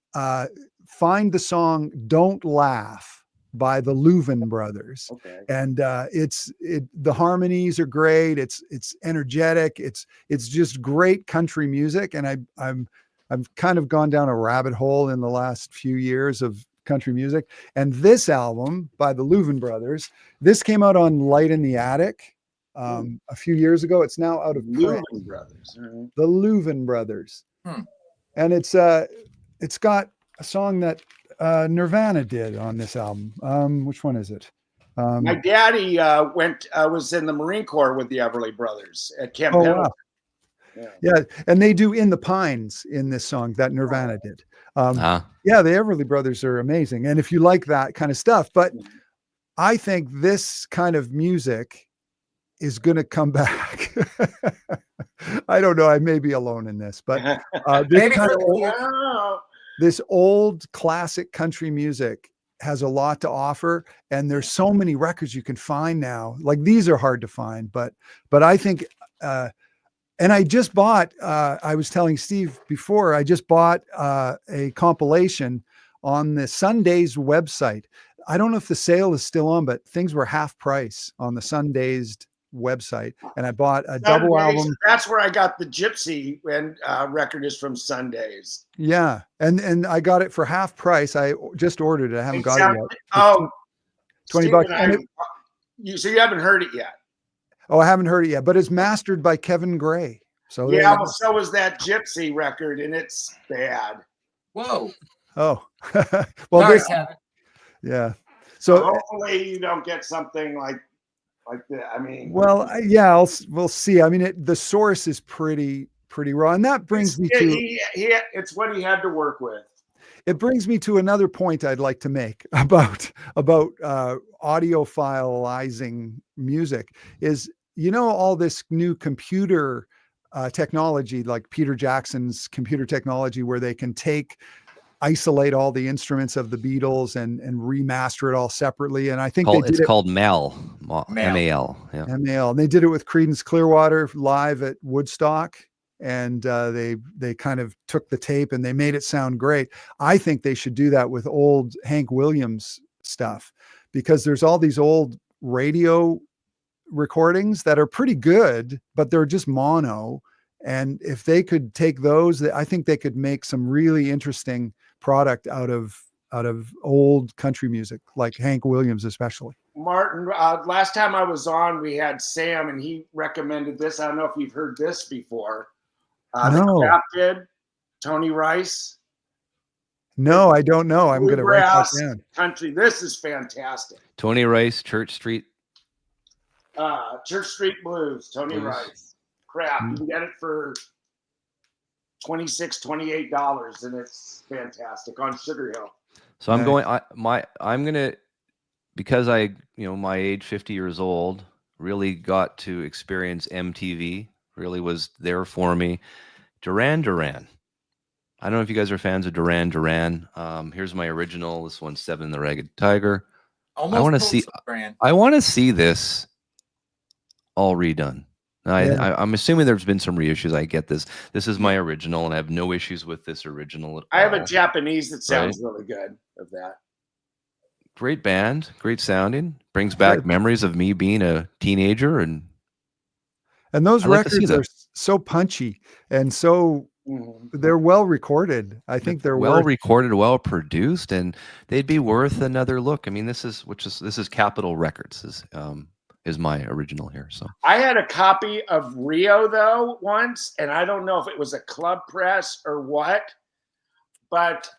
find the song "Don't Laugh" by the Louvin Brothers. Okay. And the harmonies are great. It's energetic. It's just great country music. And I've kind of gone down a rabbit hole in the last few years of country music. And this album by the Louvin Brothers, this came out on Light in the Attic a few years ago. It's now out of print. Louvin Brothers. Right. The Louvin Brothers. And it's got a song that Nirvana did on this album. Which one is it? My daddy was in the Marine Corps with the Everly Brothers at Camp Pendleton. Wow. Yeah, and they do "In the Pines" in this song that Nirvana did. Yeah, the Everly Brothers are amazing, and if you like that kind of stuff, but I think this kind of music is going to come back. I don't know. I may be alone in this, but this old classic country music has a lot to offer, and there's so many records you can find now. Like these are hard to find, but I think. And I just bought, I was telling Steve before, I just bought a compilation on the Sundazed website. I don't know if the sale is still on, but things were half price on the Sundazed website. And I bought a double album. That's where I got the Gypsy and record is from Sundays. Yeah. And I got it for half price. I just ordered it. I haven't got it yet. Oh, $20. So you haven't heard it yet? Oh, I haven't heard it yet, but it's mastered by Kevin Gray. So yeah, well, so was that Gypsy record, and it's bad. Whoa. Oh, well, sorry, Kevin. Yeah. So hopefully you don't get something like that. I mean, well, yeah, we'll see. I mean, the source is pretty raw, and that brings me to it's what he had to work with. It brings me to another point I'd like to make about audiophilizing music is, you know, all this new computer technology, like Peter Jackson's computer technology, where they can isolate all the instruments of the Beatles and remaster it all separately. And I think it's called MAL, M-A-L. Yeah. M-A-L. And they did it with Creedence Clearwater live at Woodstock. And they kind of took the tape and they made it sound great. I think they should do that with old Hank Williams stuff, because there's all these old radio recordings that are pretty good, but they're just mono. And if they could take those, I think they could make some really interesting product out of old country music, like Hank Williams especially. Martin, last time I was on, we had Sam, and he recommended this. I don't know if you've heard this before. No. The did Tony Rice. No, I don't know. I'm going to write that down. Country. This is fantastic. Tony Rice, Church Street Blues. Tony Rice. Crap, you can get it for $26, $28, and it's fantastic on Sugar Hill. So I'm gonna, because my age, 50 years old, really got to experience MTV. Really was there for me. Duran. I don't know if you guys are fans of Duran. Here's my original. This one's Seven the Ragged Tiger. I want to see this all redone. I'm assuming there's been some reissues. I get this. This is my original, and I have no issues with this original at all. I have a Japanese that sounds really good of that. Great band, great sounding. Brings back Good. memories of me being a teenager, and those I'd like to see records that. are so punchy and so they're well recorded. I think they're well worth. recorded, well produced, and they'd be worth another look. I mean, this is Capitol Records is my original here. So I had a copy of Rio though once, and I don't know if it was a club press or what, but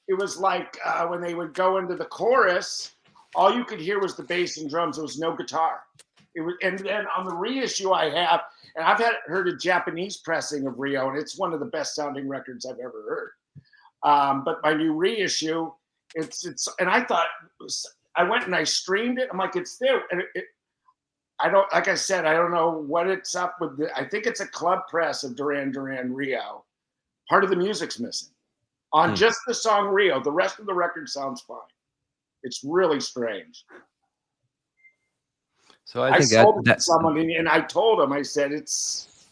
it was like when they would go into the chorus, all you could hear was the bass and drums. There was no guitar. It was, and then on the reissue I have, and I've heard a Japanese pressing of Rio, and it's one of the best sounding records I've ever heard. But my new reissue, it's, and I thought, I went and I streamed it. I'm like, it's there, and I don't, like I said, I don't know what it's up with. I think it's a club press of Duran Duran Rio. Part of the music's missing on just the song Rio. The rest of the record sounds fine. It's really strange. So I think sold it to someone, and I told him, I said, it's.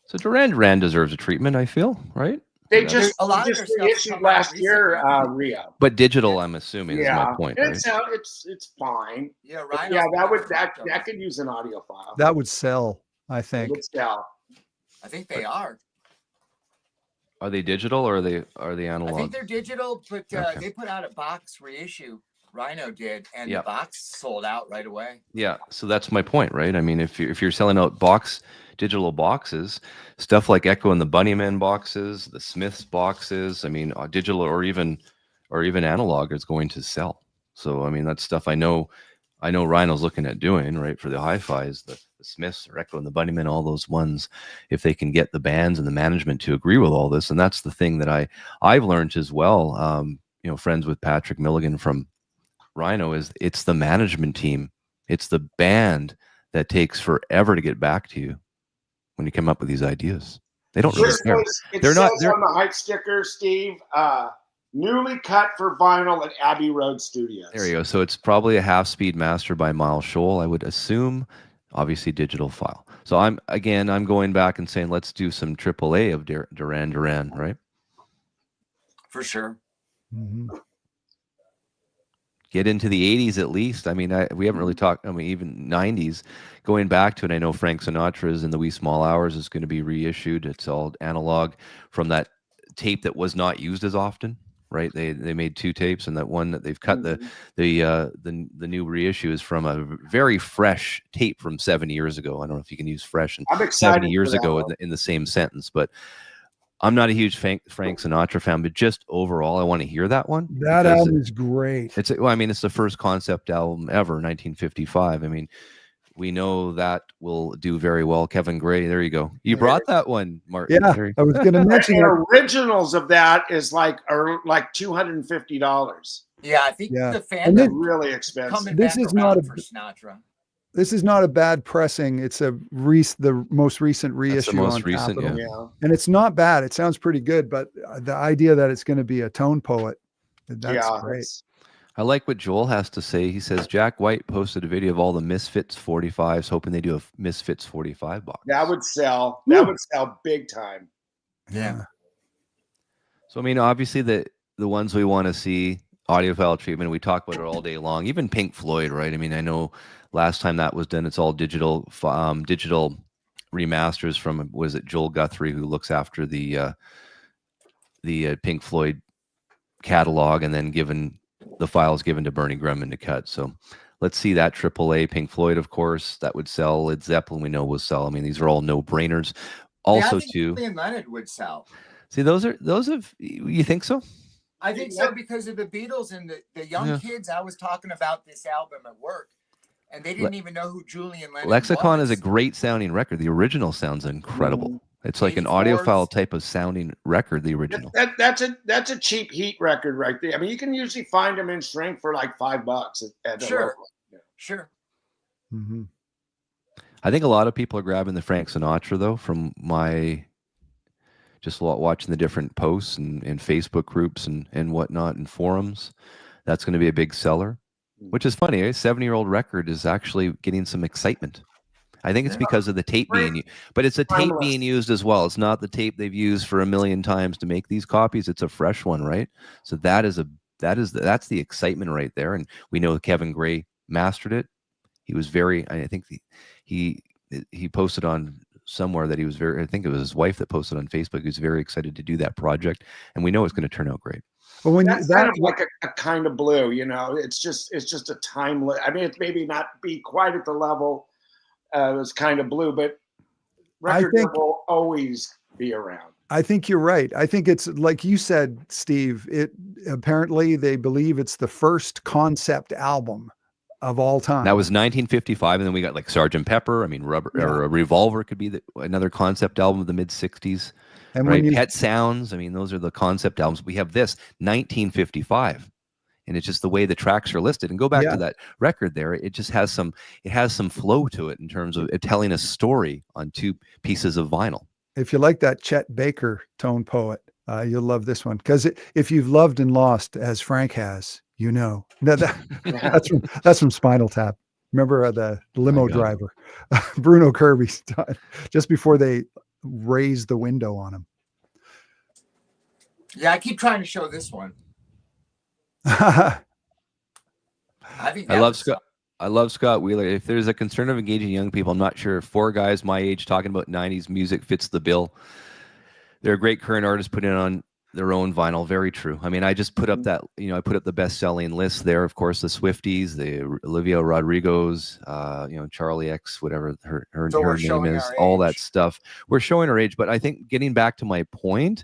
So Duran deserves a treatment, I feel, right? They just a lot of their stuff reissued come last out year, Rio. But digital, I'm assuming, is my point. And Right? it's fine. Yeah, right. Yeah, that could use an audiophile. That would sell, I think. It would sell. I think they are. Are they digital or are they analog? I think they're digital, but Okay. they put out a box reissue. Rhino did, and Yep. the box sold out right away. Yeah, so that's my point, right? I mean, if you're selling out digital boxes, stuff like Echo and the Bunnymen boxes, the Smiths boxes, I mean, digital or even analog is going to sell. So I mean, that's stuff I know Rhino's looking at doing, right? For the hi-fis, the Smiths or Echo and the Bunnymen, all those ones, if they can get the bands and the management to agree with all this. And that's the thing that I've learned as well. Friends with Patrick Milligan from Rhino, is it's the management team, it's the band that takes forever to get back to you when you come up with these ideas. They don't really care. They're not on the hype sticker, Steve. Newly cut for vinyl at Abbey Road Studios. There you go. So it's probably a half-speed master by Miles Scholl, I would assume. Obviously, digital file. So I'm going back and saying, let's do some AAA of Duran, right? For sure. Mm-hmm. Get into the 80s at least. I mean, we haven't really talked, I mean, even 90s. Going back to it, I know Frank Sinatra's In the Wee Small Hours is going to be reissued. It's all analog from that tape that was not used as often, right? They made 2 tapes, and that one that they've cut, the new reissue is from a very fresh tape from 70 years ago. I don't know if you can use fresh and 70 years ago in the same sentence, but I'm not a huge Frank Sinatra fan, but just overall, I want to hear that one. That album is great. It's the first concept album ever, 1955. I mean, we know that will do very well. Kevin Gray, there you go. You brought that one, Martin. Yeah, I was going to mention the originals of that are like $250. Yeah, I think the fandom really expensive. This is not for Sinatra. This is not a bad pressing. It's the most recent reissue on Capitol. Yeah. And it's not bad. It sounds pretty good, but the idea that it's going to be a tone poet, that's great. I like what Joel has to say. He says Jack White posted a video of all the Misfits 45s, hoping they do a Misfits 45 box. That would sell. That would sell big time. Yeah. So I mean, obviously the ones we want to see, audiophile treatment, we talk about it all day long. Even Pink Floyd, right? I mean, I know last time that was done, it's all digital remasters from, was it Joel Guthrie, who looks after the Pink Floyd catalog, and then the files given to Bernie Grumman to cut. So let's see that AAA. Pink Floyd, of course, that would sell. Led Zeppelin, we know, will sell. I mean, these are all no-brainers. Also, I think Julian Leonard would sell. See, those of you think so? I think so, because of the Beatles and the young kids. I was talking about this album at work, and they didn't even know who Julian Leonard Lexicon was. is a great sounding record. The original sounds incredible. It's like an audiophile type of sounding record, the original. That's a cheap Heat record right there. I mean, you can usually find them in shrink for like $5 at Sure. Yeah. Sure. Mm-hmm. I think a lot of people are grabbing the Frank Sinatra, though, from my just watching the different posts and Facebook groups and whatnot and forums. That's going to be a big seller, which is funny. A 70-year-old record is actually getting some excitement. I think it's because of the tape but it's a tape being used as well. It's not the tape they've used for a million times to make these copies. It's a fresh one, right? So that is a that's the excitement right there. And we know Kevin Gray mastered it. He was very, I think he posted on somewhere that he was very, I think it was his wife that posted on Facebook. He was very excited to do that project, and we know it's going to turn out great. But when that's kind of like a kind of blue, you know, it's just a timeless. I mean, it's maybe not be quite at the level as kind of blue, but record will always be around. I think you're right. I think it's like you said, Steve. It apparently they believe it's the first concept album of all time. That was 1955, and then we got like Sgt. Pepper. I mean, or a Revolver could be another concept album of the mid 60s. And right, Pet Sounds. I mean, those are the concept albums. We have this 1955, and it's just the way the tracks are listed. And go back to that record there. It just has some flow to it in terms of telling a story on two pieces of vinyl. If you like that Chet Baker tone poet, you'll love this one, because if you've loved and lost as Frank has, you know. That's from Spinal Tap. Remember the limo driver, Bruno Kirby's time, just before they raised the window on him. Yeah, I keep trying to show this one. I love Scott Wheeler. If there's a concern of engaging young people, I'm not sure if four guys my age talking about 90s music fits the bill. They're great current artists putting on their own vinyl. Very true. I mean, I just put up that, I put up the best-selling list there. Of course, the Swifties, the Olivia Rodrigo's, Charlie X, whatever her name is, all that stuff. We're showing our age, but I think getting back to my point,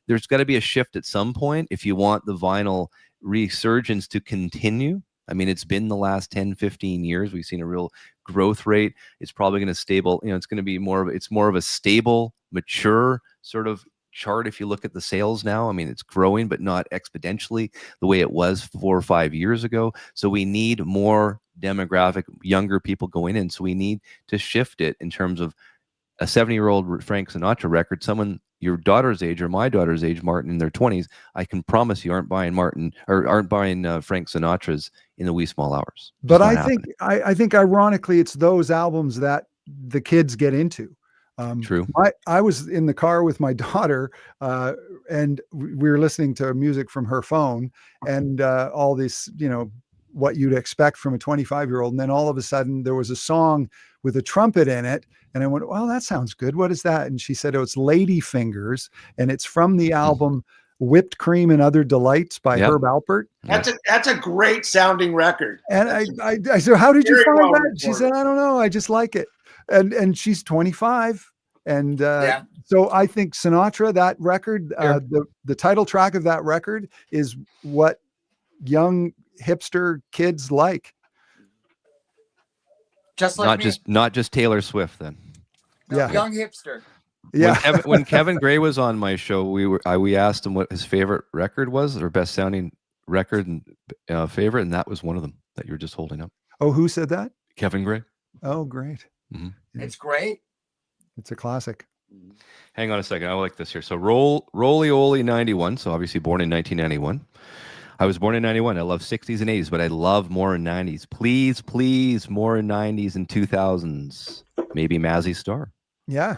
there's got to be a shift at some point if you want the vinyl resurgence to continue. I mean, it's been the last 10, 15 years. We've seen a real growth rate. It's probably going to stable. It's going to be more of a stable, mature sort of chart. If you look at the sales now, I mean, it's growing, but not exponentially the way it was 4 or 5 years ago. So we need more demographic, younger people going in. So we need to shift it in terms of a 70-year-old Frank Sinatra record. Someone your daughter's age or my daughter's age, Martin, in their 20s, I can promise you aren't buying Frank Sinatra's in the wee small hours. But I think ironically, it's those albums that the kids get into. True. I was in the car with my daughter, and we were listening to music from her phone, and all this, what you'd expect from a 25-year-old. And then all of a sudden there was a song with a trumpet in it. And I went, well, that sounds good. What is that? And she said, oh, it's Lady Fingers. And it's from the album Whipped Cream and Other Delights by Herb Alpert. That's a great sounding record. And I said, how did you find that? She said, I don't know. I just like it. And she's 25. And so I think Sinatra, that record, the title track of that record is what young hipster kids like. Just like not just Taylor Swift then. No, young hipster. Yeah. When Kevin Gray was on my show, we asked him what his favorite record was, or best sounding record and favorite, and that was one of them that you're just holding up. Oh, who said that? Kevin Gray. Oh, great. Mm-hmm. It's great. It's a classic. Hang on a second. I like this here. So Rolly Oly 91. So obviously born in 1991. I was born in 91. I love 60s and 80s, but I love more in 90s. Please, more in 90s and 2000s. Maybe Mazzy Star. Yeah.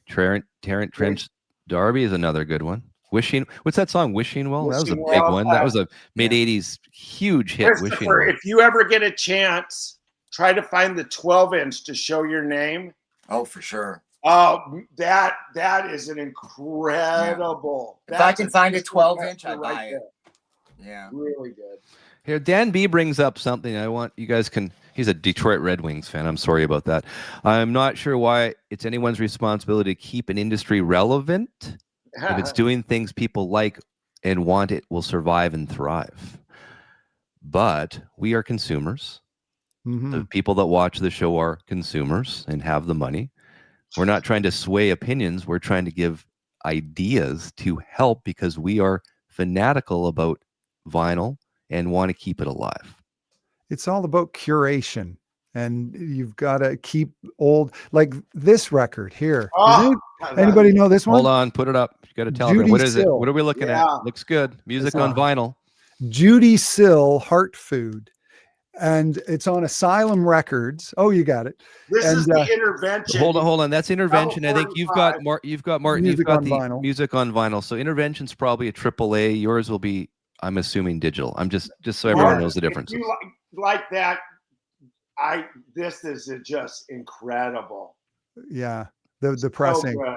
Terrence D'Arby is another good one. What's that song? Wishing Well? That was a big one. That was a mid-80s huge hit. Wishing Well. If you ever get a chance, try to find the 12-inch to show your name. Oh, for sure. Oh, that is an incredible. If I can find a 12-inch, I buy it. Yeah, really good. Here, Dan B brings up something I want you guys can. He's a Detroit Red Wings fan. I'm sorry about that. I'm not sure why it's anyone's responsibility to keep an industry relevant. If it's doing things people like and want, it will survive and thrive. But we are consumers. Mm-hmm. The people that watch the show are consumers and have the money. We're not trying to sway opinions. We're trying to give ideas to help because we are fanatical about vinyl and want to keep it alive. It's all about curation, and you've got to keep old, like this record here. Anybody know this one? Hold on, put it up. You got to tell me, what is it? What are we looking at? Looks good. Music on vinyl. Judee Sill, Heart Food. And it's on Asylum Records. Oh, you got it. This is the Intervention. Hold on. That's Intervention. I think you've got Martin. You've got the vinyl. Music on Vinyl. So Intervention's probably a AAA. Yours will be I'm assuming digital. I'm just so everyone knows the If differences. you like that, this is just incredible. Yeah, the pressing. So good.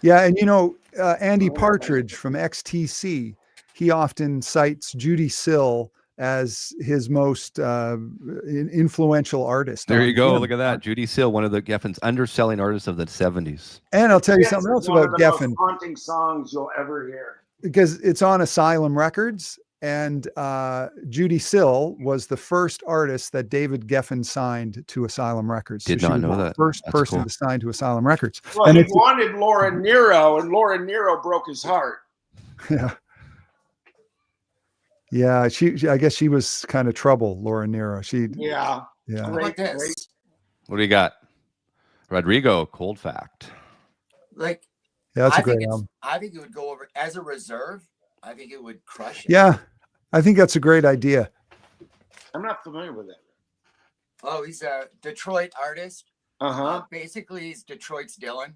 Yeah, and you know, Andy Partridge from XTC, he often cites Judee Sill as his most influential artist. There on you go. him. Look at that. Judee Sill, one of the Geffen's underselling artists of the 70s. And I'll tell you This something is else one about of the most Geffen, haunting songs you'll ever hear. because it's on Asylum Records, and Judee Sill was the first artist that David Geffen signed to Asylum Records. Did she not was know the that. first That's person cool. to sign to Asylum Records. Well, And he it's wanted Laura Nyro, and Laura Nyro broke his heart. yeah. Yeah, she I guess she was kind of trouble, Laura Nyro. Yeah. Yeah. How about this? What do you got? Rodrigo, Cold Fact. Like, Yeah, that's a I think great album. I think it would go over as a reserve. I think it would crush it. Yeah, I think that's a great idea. I'm not familiar with that. Oh, he's a Detroit artist. Uh-huh. Basically, he's Detroit's Dylan.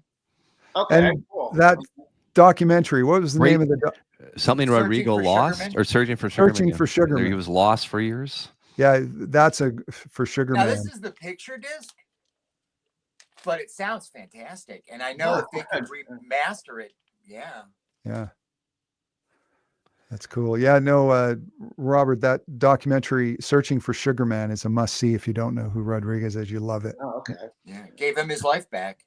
Okay, And cool. that documentary, what was the Great. name of the Something Searching Rodrigo for lost Sugarman? or searching for Sugarman. Searching for Sugarman. He was lost for years. Yeah, that's for Sugar Now, Man. this is the picture disc, but it sounds fantastic. And I know if they could remaster it, yeah. Yeah. That's cool. Yeah, no, Robert, that documentary Searching for Sugar Man is a must see. If you don't know who Rodriguez is, you love it. Oh, okay. Yeah, gave him his life back.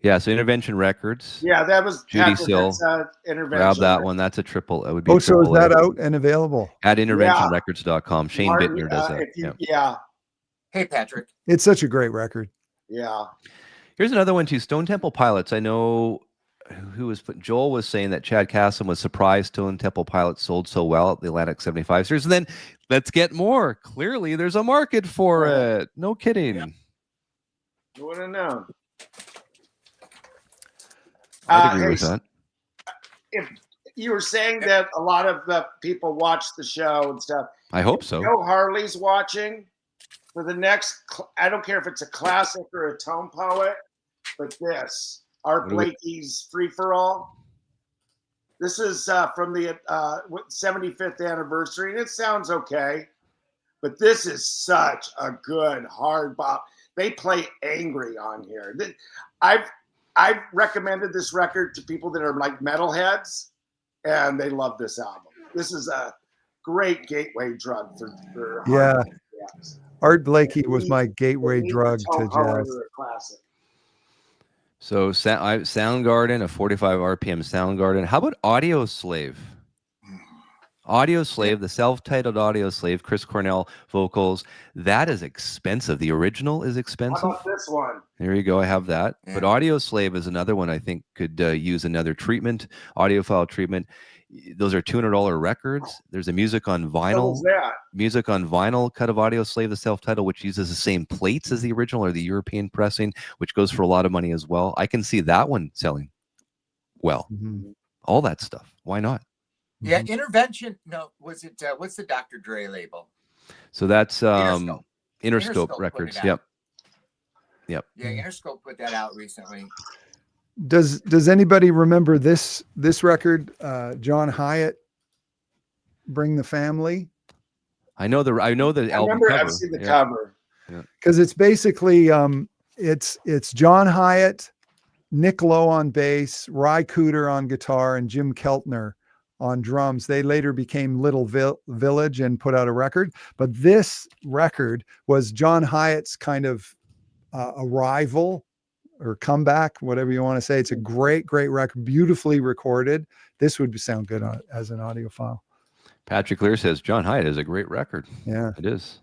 Yeah, so Intervention Records. Yeah, that was Judee Patrick, Sill. that's, intervention. Grab that one. That's a triple. It would be. Oh, so is triple A. that out and available? At interventionrecords.com. Shane Martin, Bittner does that. if you- Yeah. yeah, Hey, Patrick. It's such a great record. yeah. Here's another one too. Stone Temple Pilots. I know who was Joel was saying that Chad Casson was surprised Stone Temple Pilots sold so well at the Atlantic 75 series. And then let's get more. Clearly, there's a market for it. No kidding. Yeah. You would have known. I'd agree with Hey, that. If you were saying that a lot of the people watch the show and stuff, I hope so. Joe Harley's watching for the next. I don't care if it's a classic or a tone poet, but this Art What do we- Blakey's Free for All. This is from the 75th anniversary, and it sounds okay, but this is such a good hard bop. They play angry on here. I've recommended this record to people that are like metalheads, and they love this album. This is a great gateway drug for Yeah. hard jazz. Art Blakey was my gateway Neat drug tone to poet jazz. or a classic. So Soundgarden, a 45 RPM Soundgarden. How about Audio Slave? Audio Slave, the self-titled Audio Slave, Chris Cornell vocals. That is expensive. The original is How expensive. about this one? There you go. I have that. Yeah. But Audio Slave is another one I think could use another treatment, audiophile treatment. Those are $200 records. There's a music on What vinyl. was that? Music on vinyl cut of Audio Slave, the self-titled, which uses the same plates as the original or the European pressing, which goes for a lot of money as well. I can see that one selling well. Mhm. All that stuff. Why not? Yeah, Intervention. No, was it? What's the Dr. Dre label? So that's Interscope. Interscope put Records. it out. Yep. Yep. Yeah, Interscope put that out recently. Does anybody remember this record? John Hiatt, Bring the Family, I know the I album remember cover. I've seen the Yeah. cover. because it's basically it's John Hiatt, Nick Lowe on bass, Ry Cooder on guitar, and Jim Keltner on drums. They later became Little Village and put out a record. But this record was John Hyatt's kind of arrival or comeback, whatever you want to say. It's a great record, beautifully recorded. This would sound good as an audiophile. Patrick Lear says John Hiatt is a great record. Yeah. It is.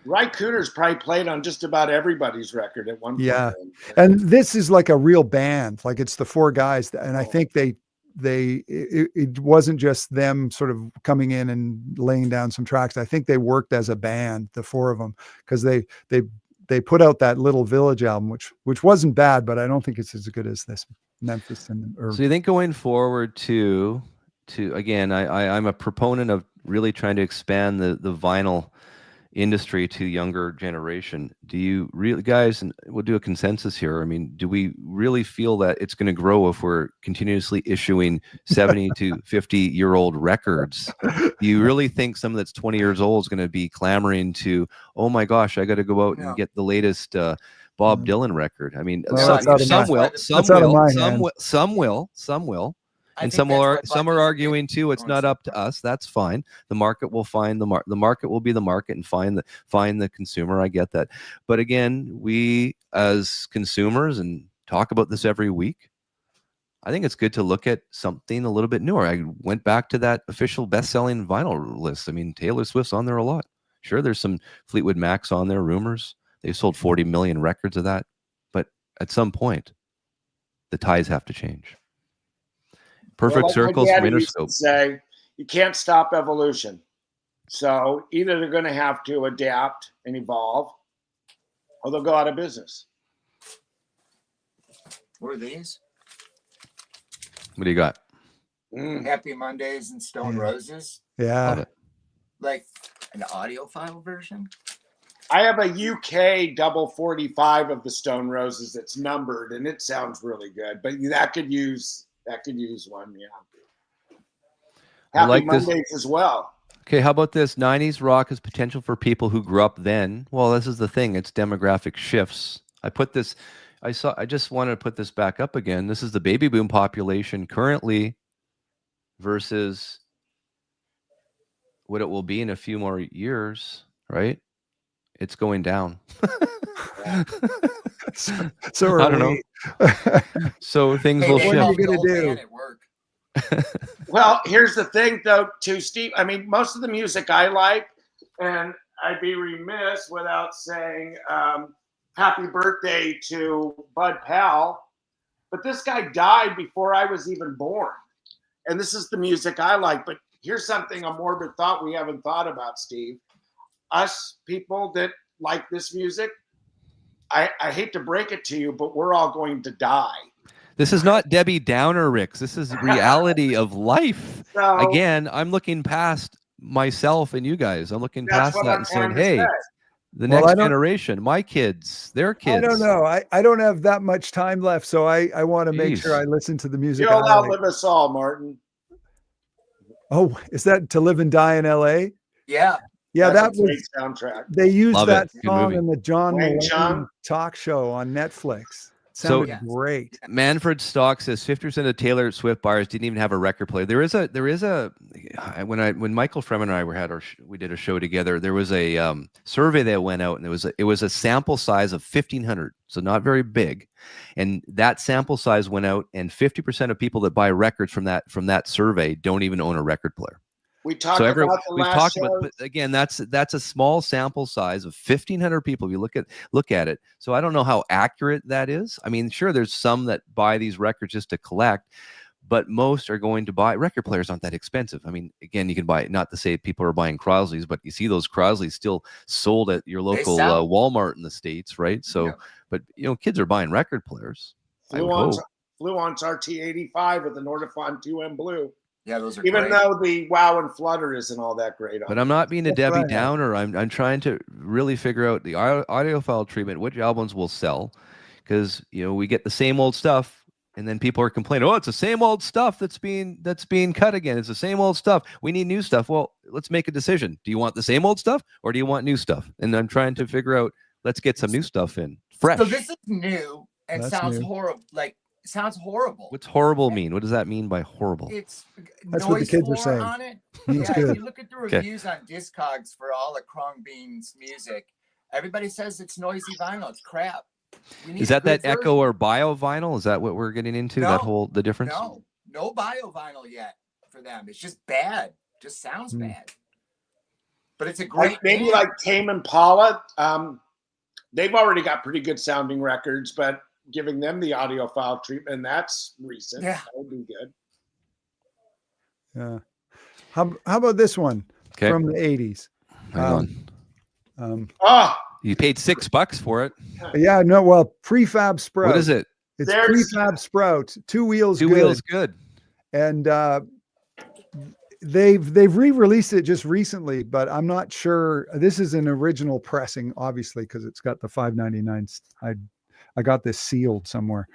Ry Cooder's probably played on just about everybody's record at one point. Yeah. And this is like a real band. Like it's the four guys. And I think it wasn't just them sort of coming in and laying down some tracks. I think they worked as a band, the four of them, because they put out that Little Village album, which wasn't bad, but I don't think it's as good as this Memphis So you think going forward to again, I'm a proponent of really trying to expand the vinyl industry to younger generation. Do you really, guys, and we'll do a consensus here. I mean, do we really feel that it's going to grow if we're continuously issuing 70 to 50-year-old records? Do you really think someone that's 20 years old is going to be clamoring to, oh my gosh, I got to go out and get the latest Bob Dylan record? I mean, Well, some will, some will. And some are arguing too. It's not up to us. That's fine. The market will find the market will be the market and find the consumer. I get that. But again, we as consumers, and talk about this every week, I think it's good to look at something a little bit newer. I went back to that official best-selling vinyl list. I mean, Taylor Swift's on there a lot. Sure, there's some Fleetwood Macs on there. Rumors they've sold 40 million records of that. But at some point, the tides have to change. Perfect circles from Interscope. Say you can't stop evolution, so either they're going to have to adapt and evolve, or they'll go out of business. What are these? What do you got? Happy Mondays and Stone Roses. Yeah, like an audiophile version. I have a UK double 45 of the Stone Roses that's numbered, and it sounds really good. But that could use one, yeah. Happy Mondays as well. Okay, how about this? 90s rock has potential for people who grew up then. Well, this is the thing. It's demographic shifts. I just wanted to put this back up again. This is the baby boom population currently versus what it will be in a few more years, right? It's going down. So I don't know. So things will shift. What are you going to do? Well, here's the thing, though, too, Steve. I mean, most of the music I like, and I'd be remiss without saying happy birthday to Bud Powell. But this guy died before I was even born. And this is the music I like. But here's something, a morbid thought we haven't thought about, Steve. Us people that like this music, I hate to break it to you, but we're all going to die. This is not Debbie Downer, Ricks. This is reality of life. So, again, I'm looking past myself and you guys. I'm looking past that and saying, hey, the next generation, my kids, their kids. I don't know. I don't have that much time left, so I want to make sure I listen to the music. You'll outlive us all, Martin. Oh, is that To Live and Die in L.A.? Yeah. Yeah, That's that was a great soundtrack. They used that song movie. in the John Mulaney talk show on Netflix. Sounded great. Manfred Stock says 50% of Taylor Swift buyers didn't even have a record player. There is a when Michael Fremen and I we did a show together. There was a survey that went out, and it was a sample size of 1,500, so not very big. And that sample size went out, and 50% of people that buy records from that survey don't even own a record player. We've talked about, but again, that's a small sample size of 1,500 people. If you look at it, so I don't know how accurate that is. I mean, sure, there's some that buy these records just to collect, but most are going to buy record players. Aren't that expensive? I mean, again, you can buy, not to say people are buying Crosleys, but you see those Crosleys still sold at your local Walmart in the States, right? So, but kids are buying record players. Fluon's RT85 with the Nordafon 2M Blue. Yeah, those are even great. Though the Wow and Flutter isn't all that great. But I'm not being a Debbie Downer. I'm trying to really figure out the audiophile treatment, which albums will sell, because we get the same old stuff, and then people are complaining, oh, it's the same old stuff that's being cut again. It's the same old stuff. We need new stuff. Well, let's make a decision. Do you want the same old stuff, or do you want new stuff? And I'm trying to figure out. Let's get some new stuff in, fresh. So this is new and sounds horrible. It sounds horrible. What's horrible mean? What does that mean by horrible? That's what the kids are saying. On it. It's good. If you look at the reviews on Discogs for all the Krong Beans music, everybody says it's noisy vinyl. It's crap. Is that echo or bio vinyl? Is that what we're getting into? The difference? No bio vinyl yet for them. It's just bad. Just sounds bad. But it's a great maybe like Tame Impala. They've already got pretty good sounding records, but giving them the audiophile treatment, that's recent. Yeah. That would be good. Yeah. How about this one from the 80s? Hang on. You paid $6 for it. Yeah, no, well, Prefab Sprout. What is it? It's Prefab Sprout. Two wheels good. good. And They've re-released it just recently, but I'm not sure. This is an original pressing, obviously, because it's got the 599. I got this sealed somewhere.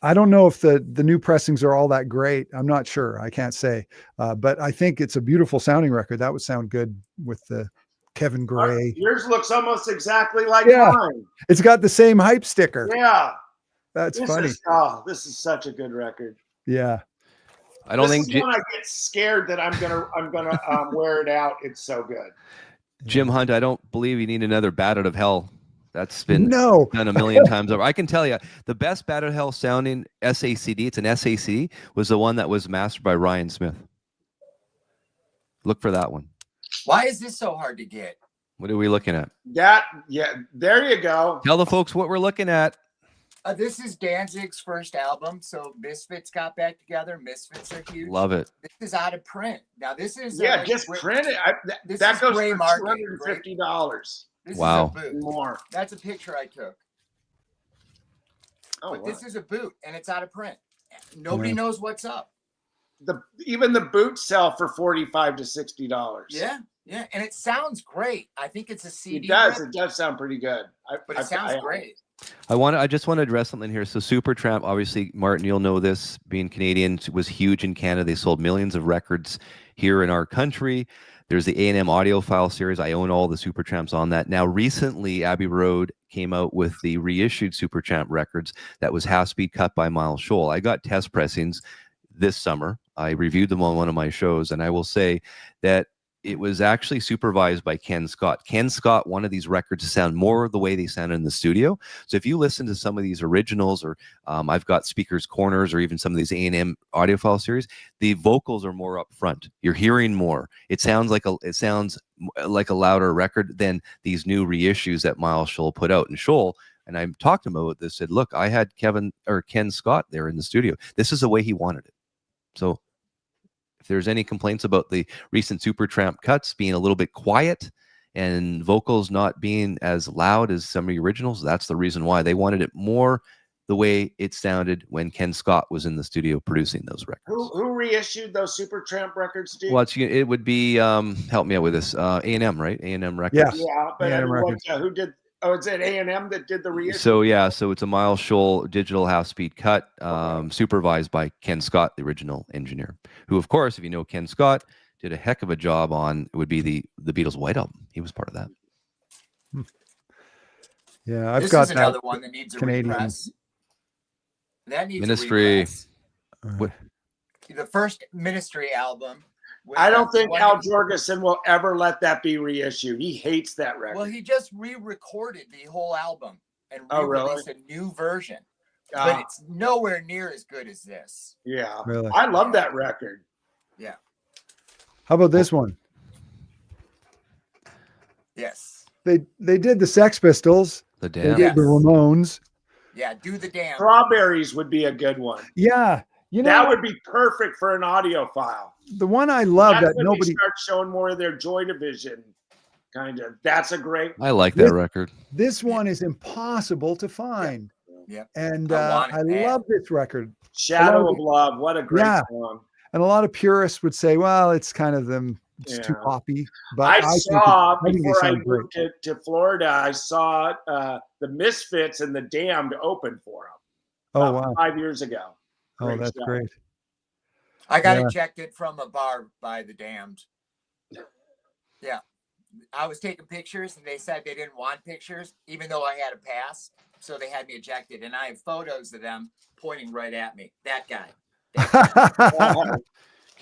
I don't know if the new pressings are all that great. I'm not sure. I can't say. But I think it's a beautiful sounding record. That would sound good with the Kevin Gray. Yours looks almost exactly like mine. It's got the same hype sticker. Yeah. That's funny. This is such a good record. Yeah. I don't this think is when I get scared that I'm gonna wear it out. It's so good. Jim Hunt, I don't believe you need another Bat Out of Hell. That's been No. done a million times over. I can tell you, the best Bat Out of Hell sounding SACD, it's an SACD, was the one that was mastered by Ryan Smith. Look for that one. Why is this so hard to get? What are we looking at? Yeah, there you go. Tell the folks what we're looking at. This is Danzig's first album, so Misfits got back together. Misfits are huge. Love it. This is out of print. Now this is just print it. That goes for $250. Wow. This is a boot. More. That's a picture I took. Oh, but this is a boot, and it's out of print. Nobody knows what's up. Even the boots sell for $45 to $60. Yeah, and it sounds great. I think it's a CD. It does. It does sound pretty good. But it sounds great. I just want to address something here. So Supertramp, obviously, Martin, you'll know this, being Canadian, was huge in Canada. They sold millions of records here in our country. There's the A&M Audiophile series. I own all the Supertramps on that. Now, recently, Abbey Road came out with the reissued Supertramp records that was half-speed cut by Miles Scholl. I got test pressings this summer. I reviewed them on one of my shows, and I will say that it was actually supervised by Ken Scott. Ken Scott wanted these records to sound more the way they sound in the studio. So if you listen to some of these originals, or I've got Speakers Corners, or even some of these A&M Audiophile series, the vocals are more up front. You're hearing more. It sounds like a louder record than these new reissues that Miles Scholl put out. And Scholl, and I talked to him about this, said, look, I had Ken Scott there in the studio. This is the way he wanted it. So if there's any complaints about the recent Supertramp cuts being a little bit quiet and vocals not being as loud as some of the originals, that's the reason why. They wanted it more the way it sounded when Ken Scott was in the studio producing those records. Who reissued those Supertramp records, Steve? Well, it would be, help me out with this, A&M, right? A&M Records. Yeah, but A&M Records. who did? Oh, is it A&M that did the reissue? So it's a Miles Scholl digital half-speed cut, supervised by Ken Scott, the original engineer, who, of course, if you know Ken Scott, did a heck of a job on, it would be the Beatles' White Album. He was part of that. Yeah, I've this got is another one that needs a Canadian repress. That needs Ministry. a repress. The first Ministry album. I don't think Al Jorgensen will ever let that be reissued. He hates that record. Well, he just re-recorded the whole album and really? released a new version. But it's nowhere near as good as this. Yeah. Really? I love that record. Yeah. How about this one? Yes. They did the Sex Pistols. The They Damned. did the Ramones. Yeah, Do the Damn. Strawberries would be a good one. Yeah. You know, That would be perfect for an audiophile. the one I love That's that when nobody. they start showing more of their Joy Division, kind of. That's a great. I like that record. This one is impossible to find. Yeah. And I want it I bad. love this record. Shadow of Love. What a great Yeah. song. And a lot of purists would say, well, it's kind of them. It's too Yeah. poppy. But I saw, think they before I sound great. moved to Florida, I saw the Misfits and the Damned open for them. Oh, wow. 5 years ago. Oh, Great that's show. great. I got Yeah. ejected from a bar by the Damned. Yeah. I was taking pictures and they said they didn't want pictures, even though I had a pass. So they had me ejected. And I have photos of them pointing right at me. That guy.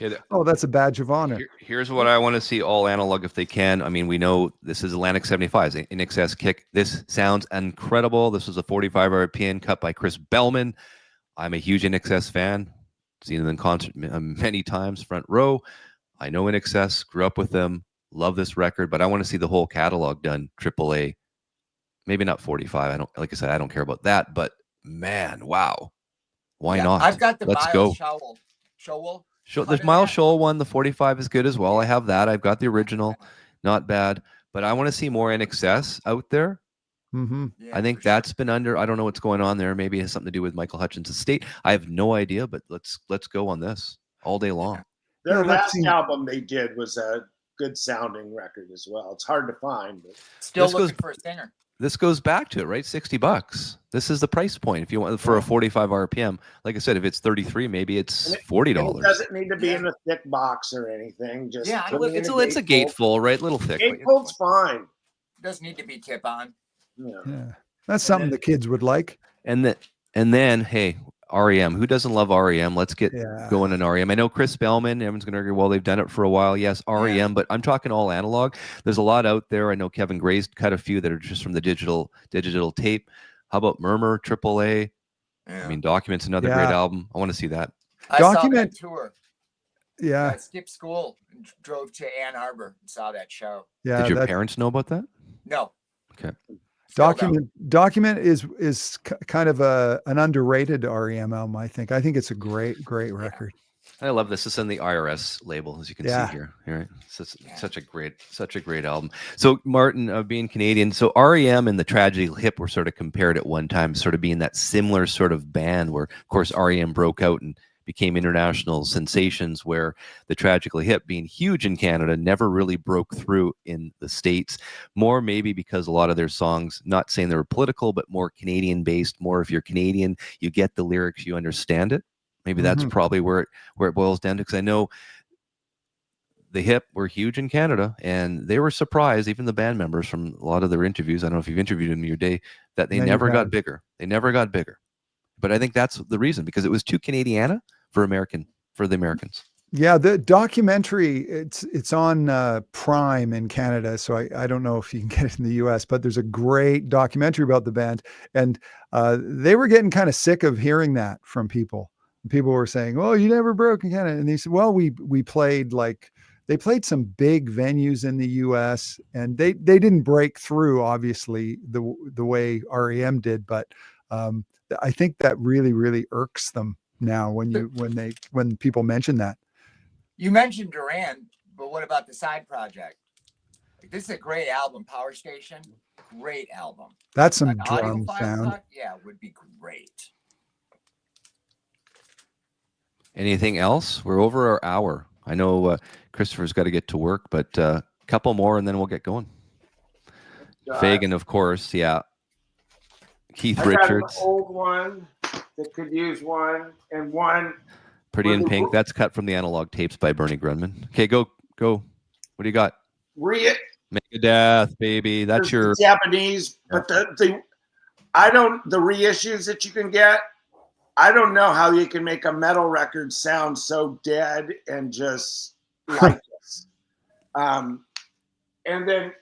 Okay, Oh, that's a badge of honor. here's what I want to see, all analog if they can. I mean, we know this is Atlantic 75's INXS kick. This sounds incredible. This was a 45 RPN cut by Chris Bellman. I'm a huge INXS fan. Seen them in concert many times, front row. I know INXS, grew up with them, love this record, but I want to see the whole catalog done AAA. Maybe not 45. Like I said, I don't care about that, but man, wow. Why not? I've got the Let's Miles go. Scholl. The Miles Scholl one, the 45 is good as well. I have that. I've got the original, not bad. But I want to see more INXS out there. Mm-hmm. Yeah, I think for sure. that's been under. I don't know what's going on there. Maybe it has something to do with Michael Hutchins' estate. I have no idea. But let's go on this all day long. Their that last seems- album they did was a good sounding record as well. It's hard to find. But Still This looking goes- for a singer. This goes back to it, right? $60. This is the price point if you want for a 45 RPM. Like I said, if it's 33, maybe it's $40. it doesn't need to be in a thick box or anything. Just Yeah, put it in It's a gatefold, right? Little thick. but Gatefold's fine. Doesn't need to be tip on. Yeah. Yeah, that's something the kids would like. And then, hey, R.E.M. Who doesn't love R.E.M.? Let's get going in R.E.M. I know Chris Bellman. Everyone's going to argue, well, they've done it for a while. Yes, R.E.M. But I'm talking all analog. There's a lot out there. I know Kevin Gray's cut a few that are just from the digital tape. How about Murmur, AAA? Yeah. I mean, Document's another great album. I want to see that. I saw Document- that tour. Yeah, I skipped school and drove to Ann Arbor and saw that show. yeah. Did your that's- parents know about that? No. Okay. Still don't. Document is kind of an underrated REM album. I think it's a great record. I love this. It's in the IRS label, as you can see here. Right? Such a great album. So Martin, being Canadian, so R.E.M. and the Tragically Hip were sort of compared at one time, sort of being that similar sort of band where, of course, R.E.M. broke out and became international sensations, where the Tragically Hip, being huge in Canada, never really broke through in the States. More maybe because a lot of their songs, not saying they were political, but more Canadian based. More if you're Canadian, you get the lyrics, you understand it. Maybe that's probably where it boils down to, because I know the Hip were huge in Canada, and they were surprised, even the band members from a lot of their interviews, I don't know if you've interviewed them in your day, that they never got bigger. They never got bigger. But I think that's the reason, because it was too Canadiana for the Americans. Yeah, the documentary, it's on Prime in Canada, so I don't know if you can get it in the US, but there's a great documentary about the band, and they were getting kind of sick of hearing that from people. People were saying, "Oh, you never broke in Canada," and they said, "Well, we played they played some big venues in the US, and they didn't break through, obviously, the way REM did, but I think that really irks them now when people mention that." You mentioned Duran, but what about the side project? Like, this is a great album, Power Station. Great album. That's some An drum audiophile sound. cut, yeah, would be great. Anything else? We're over our hour. I know Christopher's got to get to work, but a couple more and then we'll get going. Fagan, of course. Yeah. Keith I got an Richards. old one that could use one, and one. Pretty in Pink. That's cut from the analog tapes by Bernie Grunman. Okay, go. What do you got? Megadeth, baby. That's your Japanese, but the reissues that you can get, I don't know how you can make a metal record sound so dead and just like this. And then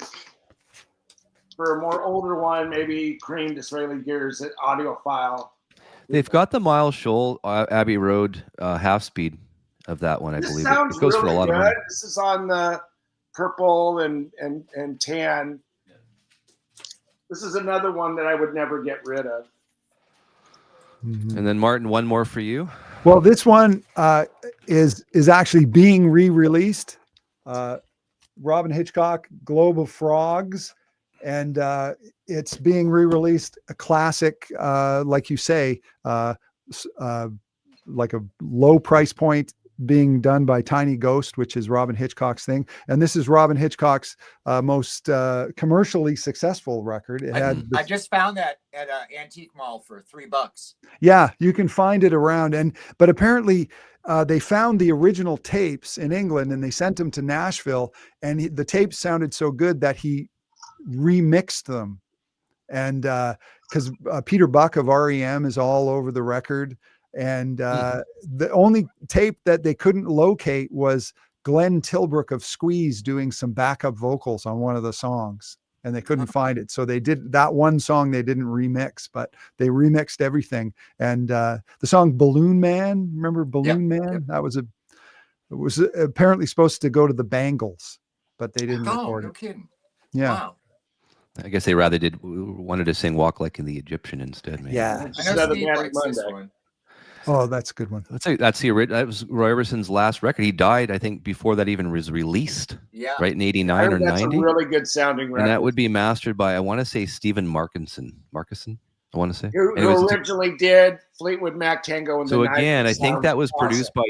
for a more older one, maybe Cream Disraeli Gears at Audiophile. They've got the Miles Shoal Abbey Road half speed of that one, I This believe. sounds It goes really for a lot good. of money. This is on the purple and tan. This is another one that I would never get rid of. Mhm. And then Martin, one more for you. Well, this one is actually being re-released. Robin Hitchcock, Globe of Frogs, and it's being re-released. A classic, like you say, like a low price point, being done by Tiny Ghost, which is Robin Hitchcock's thing. And this is Robin Hitchcock's most commercially successful record. I just found that at an antique mall for $3. Yeah, you can find it around. But apparently they found the original tapes in England and they sent them to Nashville, and the tapes sounded so good that he remixed them. And because Peter Buck of R.E.M. is all over the record. And the only tape that they couldn't locate was Glenn Tilbrook of Squeeze doing some backup vocals on one of the songs, and they couldn't find it. So they did that one song they didn't remix, but they remixed everything. And the song Balloon Man, remember Balloon Man? Yep. That was it was apparently supposed to go to the Bangles, but they didn't Oh, record no it. kidding. Yeah. Wow. I guess they wanted to sing Walk Like the Egyptian instead, maybe. Yeah. It's I know another Steve Manic likes this Monday. one. Oh, that's a good one. That's the original. That was Roy Orbison's last record. He died, I think, before that even was released, Yeah. right in I '89 or heard that's '90. a really good sounding record. And that would be mastered by, I want to say, Stephen Markison. I want to say. Who originally did Fleetwood Mac Tango in the Night. So again, I think that was awesome. produced by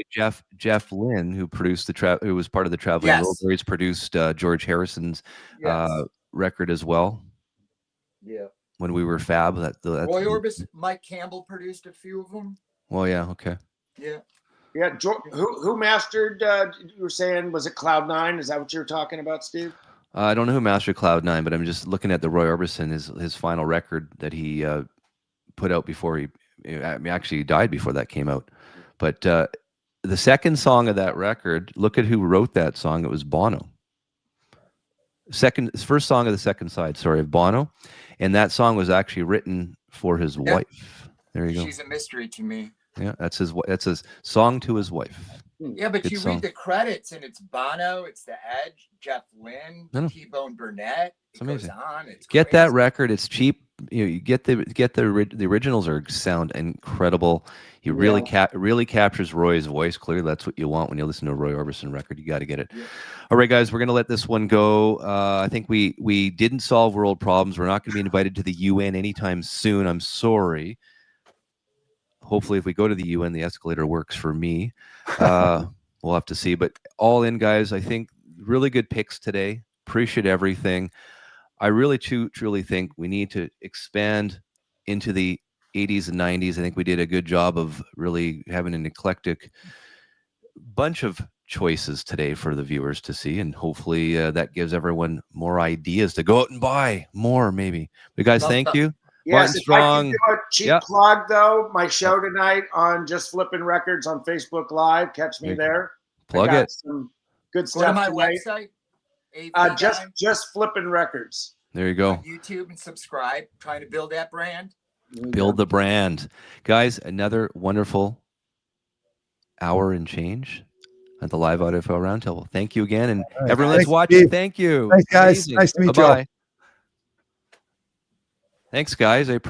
Jeff Lynne, who produced who was part of the Traveling Wilburys, produced George Harrison's record as well. Yeah. When we were Fab, Roy Orbison, Mike Campbell produced a few of them. Well, yeah, okay. Yeah. Yeah, who mastered? You were saying, was it Cloud9? Is that what you were talking about, Steve? I don't know who mastered Cloud9, but I'm just looking at the Roy Orbison, his final record that he put out before he actually died before that came out. But the second song of that record, look at who wrote that song. It was Bono. First song of the second side, of Bono, and that song was actually written for his wife. There you go. She's a mystery to me. Yeah, that's his song to his wife. Yeah, but Good you song. read the credits and it's Bono, it's The Edge, Jeff Lynne, T-Bone Burnett. It's amazing. Goes on. It's get crazy. that record. It's cheap. You get the originals sound incredible. He really captures Roy's voice clearly. That's what you want when you listen to a Roy Orbison record. You got to get it. Yeah. All right, guys, we're gonna let this one go. I think we didn't solve world problems. We're not going to be invited to the UN anytime soon. I'm sorry. Hopefully, if we go to the UN, the escalator works for me. We'll have to see. But all in, guys, I think really good picks today. Appreciate everything. I really truly think we need to expand into the 80s and 90s. I think we did a good job of really having an eclectic bunch of choices today for the viewers to see. And hopefully that gives everyone more ideas to go out and buy more, maybe. But guys, thank you. Yes, Martin Strong. If I can do a cheap plug, though, my show tonight on Just Flipping Records on Facebook Live. Catch me there. Plug it. Some good stuff. Go to my tonight. website. Just Flipping Records. There you go. On YouTube and subscribe. Trying to build that brand. Build the brand. Guys, another wonderful hour and change at the live Audiophile Roundtable. Thank you again. And everyone that's watching, Steve. Thank you. Thanks, guys. Amazing. Nice to meet you. Bye-bye. Thanks, guys. I appreciate